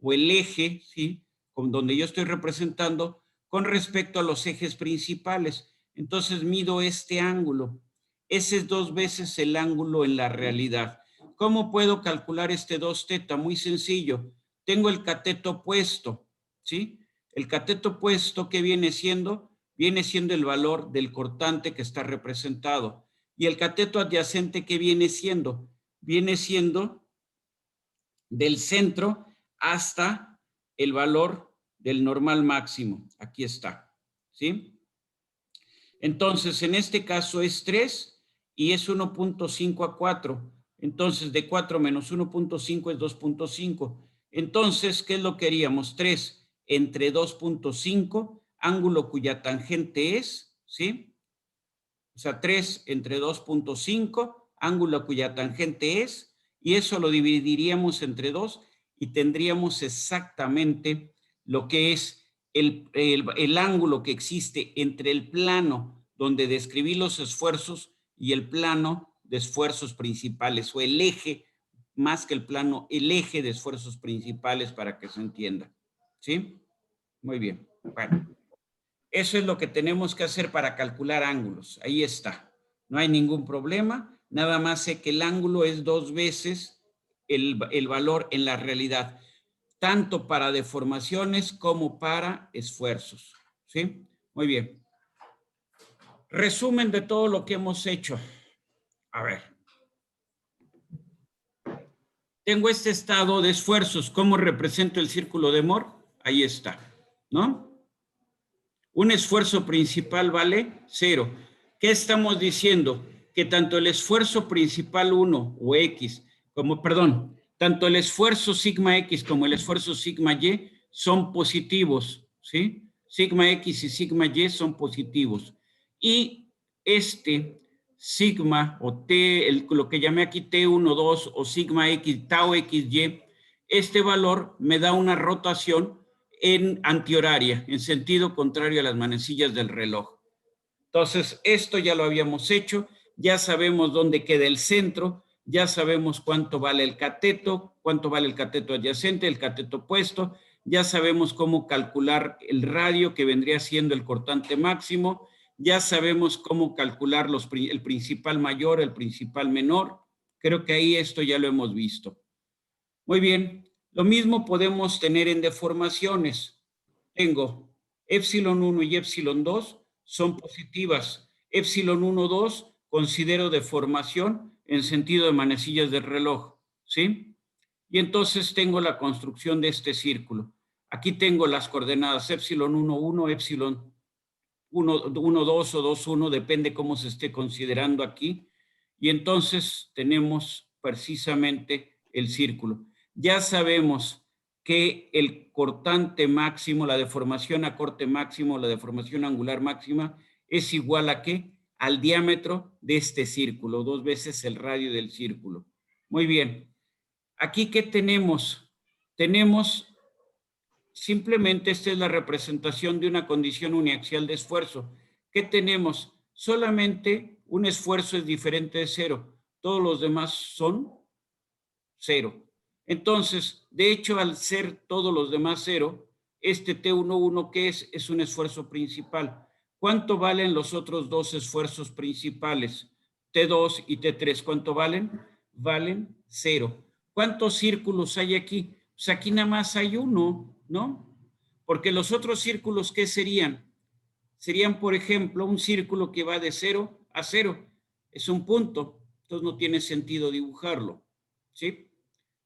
o el eje, ¿sí? Con donde yo estoy representando, con respecto a los ejes principales. Entonces mido este ángulo. Ese es 2 veces el ángulo en la realidad. ¿Cómo puedo calcular este 2θ? Muy sencillo. Tengo el cateto opuesto, ¿sí? El cateto opuesto, ¿qué viene siendo? Viene siendo el valor del cortante que está representado. Y el cateto adyacente, ¿qué viene siendo? Viene siendo del centro hasta el valor del normal máximo. Aquí está, ¿sí? Entonces, en este caso es 3 y es 1.5 a 4. Entonces, de 4 menos 1.5 es 2.5. Entonces, ¿qué es lo que haríamos? 3 entre 2.5, ángulo cuya tangente es, ¿sí? O sea, 3 entre 2.5, ángulo cuya tangente es, y eso lo dividiríamos entre 2 y tendríamos exactamente lo que es el ángulo que existe entre el plano donde describí los esfuerzos y el plano de esfuerzos principales, o el eje, más que el plano, el eje de esfuerzos principales, para que se entienda. ¿Sí? Muy bien. Bueno. Eso es lo que tenemos que hacer para calcular ángulos. Ahí está. No hay ningún problema. Nada más sé que el ángulo es 2 veces el valor en la realidad, tanto para deformaciones como para esfuerzos. ¿Sí? Muy bien. Resumen de todo lo que hemos hecho. A ver. Tengo este estado de esfuerzos. ¿Cómo represento el círculo de Moore? Ahí está. ¿No? Un esfuerzo principal vale 0. ¿Qué estamos diciendo? Que tanto el esfuerzo principal 1 o X, tanto el esfuerzo sigma X como el esfuerzo sigma Y son positivos, ¿sí? Sigma X y sigma Y son positivos. Y este sigma o T, lo que llamé aquí T1, 2 o sigma X, tau XY, este valor me da una rotación en antihoraria, en sentido contrario a las manecillas del reloj. Entonces, esto ya lo habíamos hecho, ya sabemos dónde queda el centro, ya sabemos cuánto vale el cateto adyacente, el cateto opuesto, ya sabemos cómo calcular el radio que vendría siendo el cortante máximo, ya sabemos cómo calcular el principal mayor, el principal menor. Creo que ahí esto ya lo hemos visto. Muy bien. Lo mismo podemos tener en deformaciones. Tengo epsilon 1 y epsilon 2 son positivas. Epsilon 1, 2 considero deformación en sentido de manecillas del reloj, ¿sí? Y entonces tengo la construcción de este círculo. Aquí tengo las coordenadas epsilon 1, 1, epsilon 1, 1, 2 o 2, 1, depende cómo se esté considerando aquí. Y entonces tenemos precisamente el círculo. Ya sabemos que el cortante máximo, la deformación a corte máximo, la deformación angular máxima, es igual a ¿qué? Al diámetro de este círculo, 2 veces el radio del círculo. Muy bien. Aquí, ¿qué tenemos? Tenemos simplemente, esta es la representación de una condición uniaxial de esfuerzo. ¿Qué tenemos? Solamente un esfuerzo es diferente de 0. Todos los demás son 0. Entonces, de hecho, al ser todos los demás 0, este T11, ¿qué es? Es un esfuerzo principal. ¿Cuánto valen los otros 2 esfuerzos principales? T2 y T3, ¿cuánto valen? Valen 0. ¿Cuántos círculos hay aquí? Pues aquí nada más hay uno, ¿no? Porque los otros círculos, ¿qué serían? Serían, por ejemplo, un círculo que va de 0 a 0. Es un punto, entonces no tiene sentido dibujarlo, ¿sí?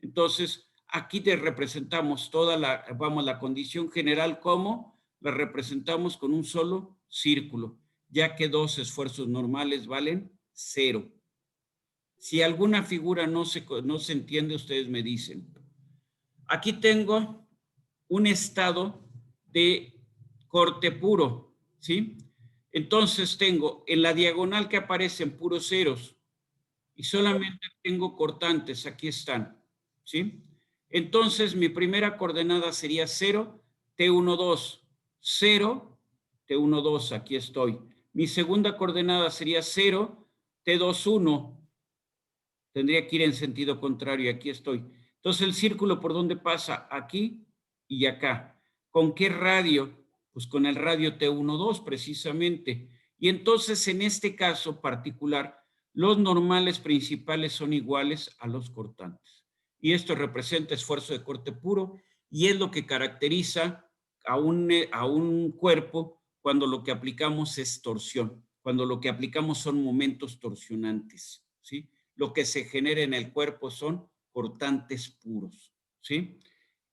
Entonces, aquí te representamos toda la condición general, como la representamos con un solo círculo, ya que 2 esfuerzos normales valen 0. Si alguna figura no se entiende, ustedes me dicen. Aquí tengo un estado de corte puro, ¿sí? Entonces tengo en la diagonal que aparecen puros ceros y solamente tengo cortantes, aquí están, ¿sí? Entonces mi primera coordenada sería 0, T12, 0, T12, aquí estoy. Mi segunda coordenada sería 0, T21, tendría que ir en sentido contrario, aquí estoy. Entonces el círculo, ¿por dónde pasa? Aquí y acá. ¿Con qué radio? Pues con el radio T12 precisamente. Y entonces en este caso particular, los normales principales son iguales a los cortantes. Y esto representa esfuerzo de corte puro y es lo que caracteriza a un cuerpo cuando lo que aplicamos es torsión, cuando lo que aplicamos son momentos torsionantes, ¿sí? Lo que se genera en el cuerpo son cortantes puros, ¿sí?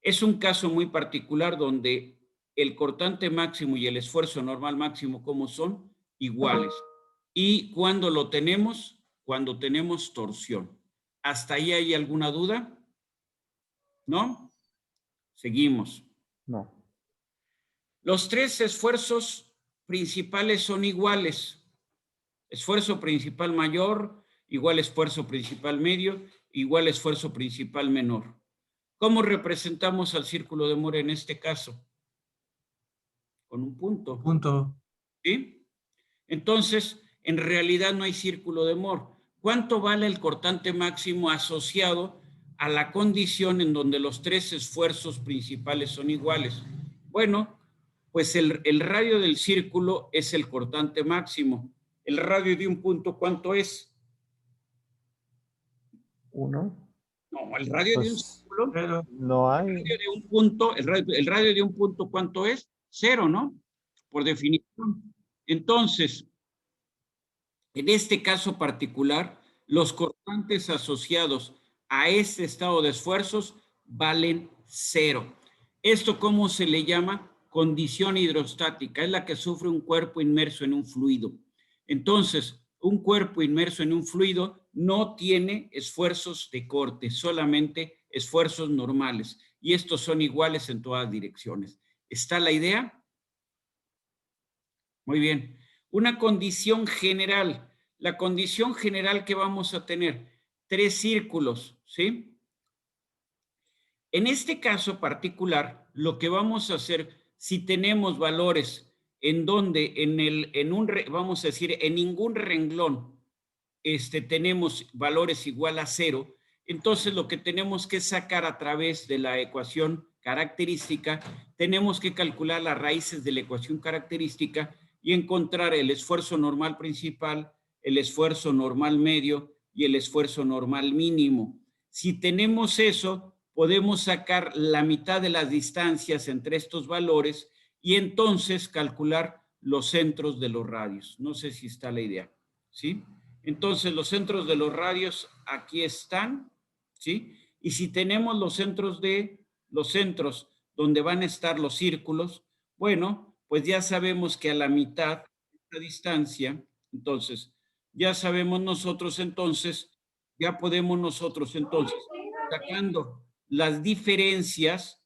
Es un caso muy particular donde el cortante máximo y el esfuerzo normal máximo, ¿cómo son? Iguales. ¿Y cuándo lo tenemos? Cuando tenemos torsión. ¿Hasta ahí hay alguna duda? ¿No? Seguimos. No. Los tres esfuerzos principales son iguales. Esfuerzo principal mayor, igual esfuerzo principal medio, igual esfuerzo principal menor. ¿Cómo representamos al círculo de Moore en este caso? Con un punto. Punto. ¿Sí? Entonces, en realidad no hay círculo de Moore. ¿Cuánto vale el cortante máximo asociado a la condición en donde los tres esfuerzos principales son iguales? Bueno, pues el radio del círculo es el cortante máximo. ¿El radio de un punto cuánto es? 1. No, el radio de un Pues círculo, Pero no hay. el radio de un punto, el radio de un punto ¿cuánto es? 0, ¿no? Por definición. Entonces, en este caso particular, los cortantes asociados a este estado de esfuerzos valen 0. ¿Esto cómo se le llama? Condición hidrostática. Es la que sufre un cuerpo inmerso en un fluido. Entonces, un cuerpo inmerso en un fluido no tiene esfuerzos de corte, solamente esfuerzos normales. Y estos son iguales en todas direcciones. ¿Está la idea? Muy bien. Una condición general. La condición general que vamos a tener, 3 círculos, ¿sí? En este caso particular, lo que vamos a hacer, si tenemos valores en donde, vamos a decir, en ningún renglón tenemos valores igual a 0, entonces lo que tenemos que sacar a través de la ecuación característica, tenemos que calcular las raíces de la ecuación característica y encontrar el esfuerzo normal principal, el esfuerzo normal medio y el esfuerzo normal mínimo. Si tenemos eso, podemos sacar la mitad de las distancias entre estos valores y entonces calcular los centros de los radios. No sé si está la idea, ¿sí? Entonces, los centros de los radios aquí están, ¿sí? Y si tenemos los centros donde van a estar los círculos, bueno, pues ya sabemos que a la mitad de esta distancia, entonces, ya sabemos nosotros entonces, ya podemos nosotros entonces, sacando las diferencias,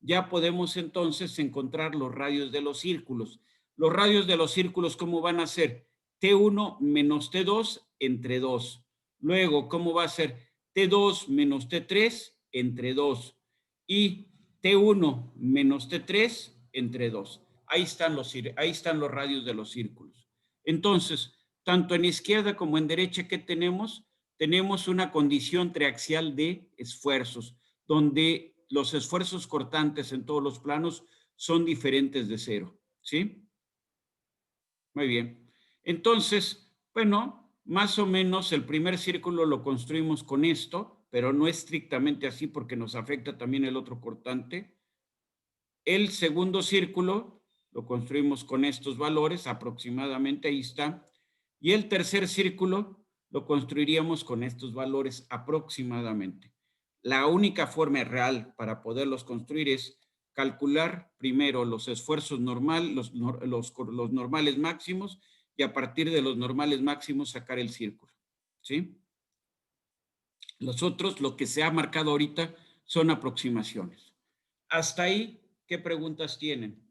ya podemos entonces encontrar los radios de los círculos. Los radios de los círculos, ¿cómo van a ser? T1 menos T2 entre 2. Luego, ¿cómo va a ser? T2 menos T3 entre 2. Y T1 menos T3 entre 2. Ahí están los radios de los círculos. Entonces, tanto en izquierda como en derecha, ¿qué tenemos? Tenemos una condición triaxial de esfuerzos, donde los esfuerzos cortantes en todos los planos son diferentes de 0, ¿sí? Muy bien. Entonces, bueno, más o menos el primer círculo lo construimos con esto, pero no estrictamente así porque nos afecta también el otro cortante. El segundo círculo lo construimos con estos valores, aproximadamente ahí está. Y el tercer círculo lo construiríamos con estos valores aproximadamente. La única forma real para poderlos construir es calcular primero los esfuerzos normales máximos y a partir de los normales máximos sacar el círculo, ¿sí? Los otros, lo que se ha marcado ahorita, son aproximaciones. Hasta ahí, ¿qué preguntas tienen?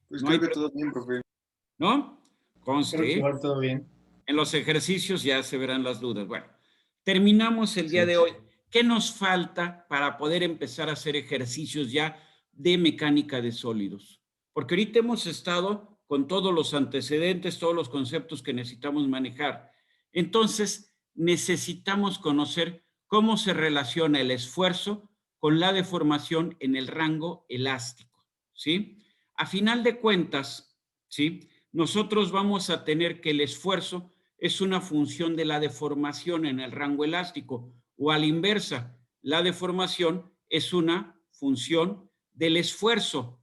Pues No creo hay que todo bien, profe. ¿No? Creo Conste, que ¿eh? igual todo bien. En los ejercicios ya se verán las dudas. Bueno, terminamos el día Sí. de hoy. ¿Qué nos falta para poder empezar a hacer ejercicios ya de mecánica de sólidos? Porque ahorita hemos estado con todos los antecedentes, todos los conceptos que necesitamos manejar. Entonces, necesitamos conocer cómo se relaciona el esfuerzo con la deformación en el rango elástico, ¿sí? A final de cuentas, ¿sí? Nosotros vamos a tener que el esfuerzo es una función de la deformación en el rango elástico, o a la inversa, la deformación es una función del esfuerzo.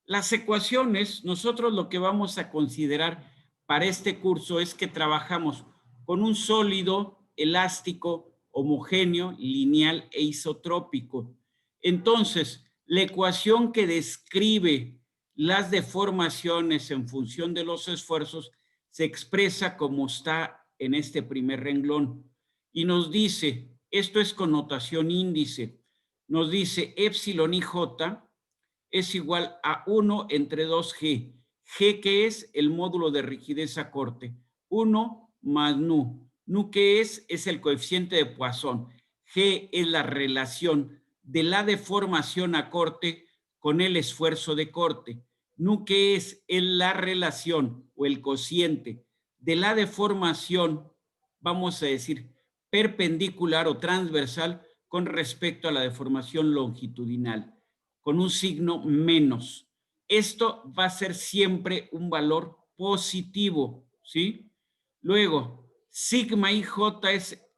Las ecuaciones, nosotros lo que vamos a considerar para este curso es que trabajamos con un sólido elástico, homogéneo, lineal e isotrópico. Entonces, la ecuación que describe las deformaciones en función de los esfuerzos se expresa como está en este primer renglón y nos dice, esto es con notación índice, nos dice epsilon ij es igual a 1 entre 2G. G que es el módulo de rigidez a corte. 1 más nu. Nu que es el coeficiente de Poisson. G es la relación de la deformación a corte con el esfuerzo de corte. Nu que es la relación o el cociente de la deformación, vamos a decir, perpendicular o transversal con respecto a la deformación longitudinal, con un signo menos. Esto va a ser siempre un valor positivo, ¿sí? Luego, sigma ij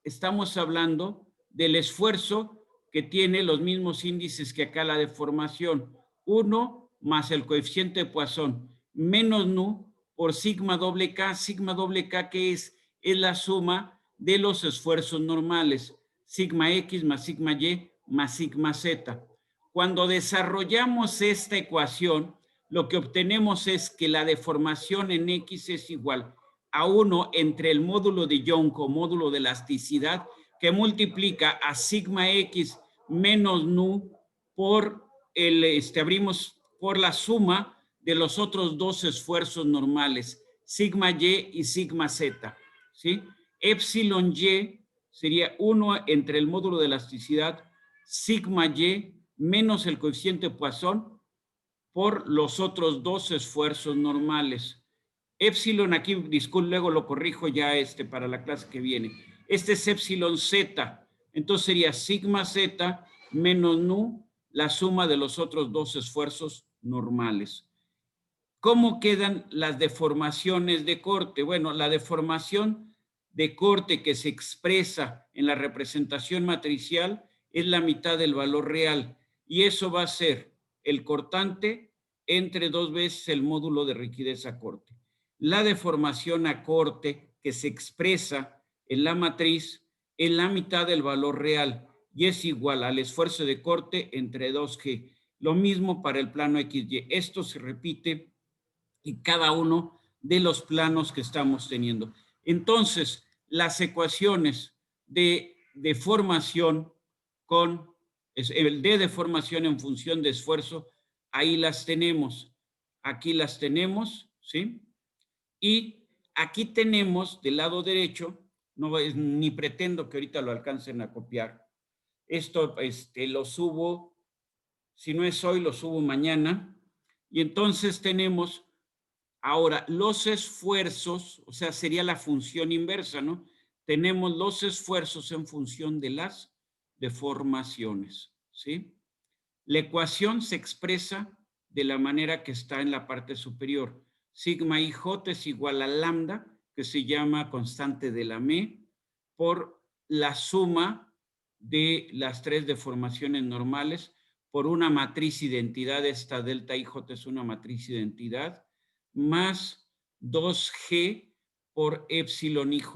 estamos hablando del esfuerzo que tiene los mismos índices que acá la deformación. 1 más el coeficiente de Poisson menos nu por sigma doble K que es la suma de los esfuerzos normales, sigma X más sigma Y más sigma Z. Cuando desarrollamos esta ecuación, lo que obtenemos es que la deformación en X es igual a 1 entre el módulo de Young o módulo de elasticidad que multiplica a sigma X menos nu por abrimos por la suma de los otros dos esfuerzos normales, sigma Y y sigma Z, ¿sí? Epsilon Y sería 1 entre el módulo de elasticidad, sigma Y menos el coeficiente de Poisson por los otros dos esfuerzos normales. Epsilon aquí, disculpe, luego lo corrijo ya para la clase que viene. Este es epsilon Z, entonces sería sigma Z menos nu, la suma de los otros dos esfuerzos normales. ¿Cómo quedan las deformaciones de corte? Bueno, la deformación de corte que se expresa en la representación matricial es la mitad del valor real y eso va a ser el cortante entre 2 veces el módulo de rigidez a corte. La deformación a corte que se expresa en la matriz es la mitad del valor real y es igual al esfuerzo de corte entre 2G. Lo mismo para el plano XY. Esto se repite en cada uno de los planos que estamos teniendo. Entonces, las ecuaciones de deformación de deformación en función de esfuerzo, ahí las tenemos. Aquí las tenemos, ¿sí? Y aquí tenemos del lado derecho, no es, ni pretendo que ahorita lo alcancen a copiar. Esto lo subo, si no es hoy, lo subo mañana. Y entonces tenemos ahora los esfuerzos, o sea, sería la función inversa, ¿no? Tenemos los esfuerzos en función de las deformaciones, ¿sí? La ecuación se expresa de la manera que está en la parte superior. Sigma ij es igual a lambda, que se llama constante de la M, por la suma de las 3 deformaciones normales por una matriz identidad. Esta delta ij es una matriz identidad, más 2G por epsilon ij.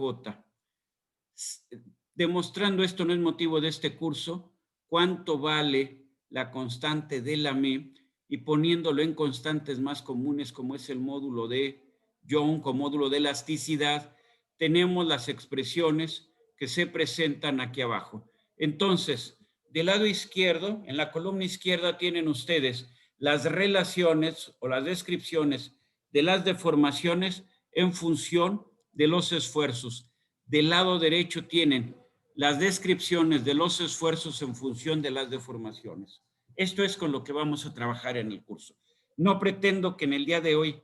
Demostrando esto no es motivo de este curso, cuánto vale la constante de la M, y poniéndolo en constantes más comunes como es el módulo de Young o módulo de elasticidad, tenemos las expresiones que se presentan aquí abajo. Entonces, del lado izquierdo, en la columna izquierda tienen ustedes las relaciones o las descripciones de las deformaciones en función de los esfuerzos. Del lado derecho tienen las descripciones de los esfuerzos en función de las deformaciones. Esto es con lo que vamos a trabajar en el curso. No pretendo que en el día de hoy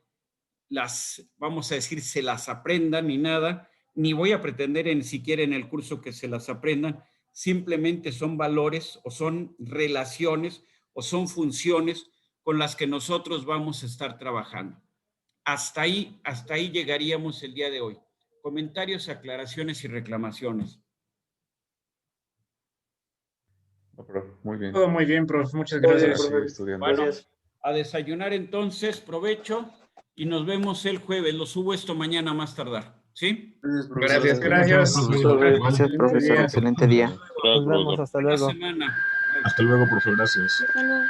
vamos a decir, se las aprendan ni nada, ni voy a pretender ni siquiera en el curso que se las aprendan. Simplemente son valores o son relaciones o son funciones con las que nosotros vamos a estar trabajando. Hasta ahí llegaríamos el día de hoy. Comentarios, aclaraciones y reclamaciones. No, profe, muy bien. Todo muy bien, profe. Muchas Ahora gracias. sigue estudiando. Bueno, a desayunar entonces, provecho y nos vemos el jueves. Lo subo esto mañana más tardar, ¿sí? Gracias, gracias. Gracias, profesor. Excelente día. Nos vemos, hasta Buena luego. semana. Hasta luego, profe. Gracias. Hasta luego.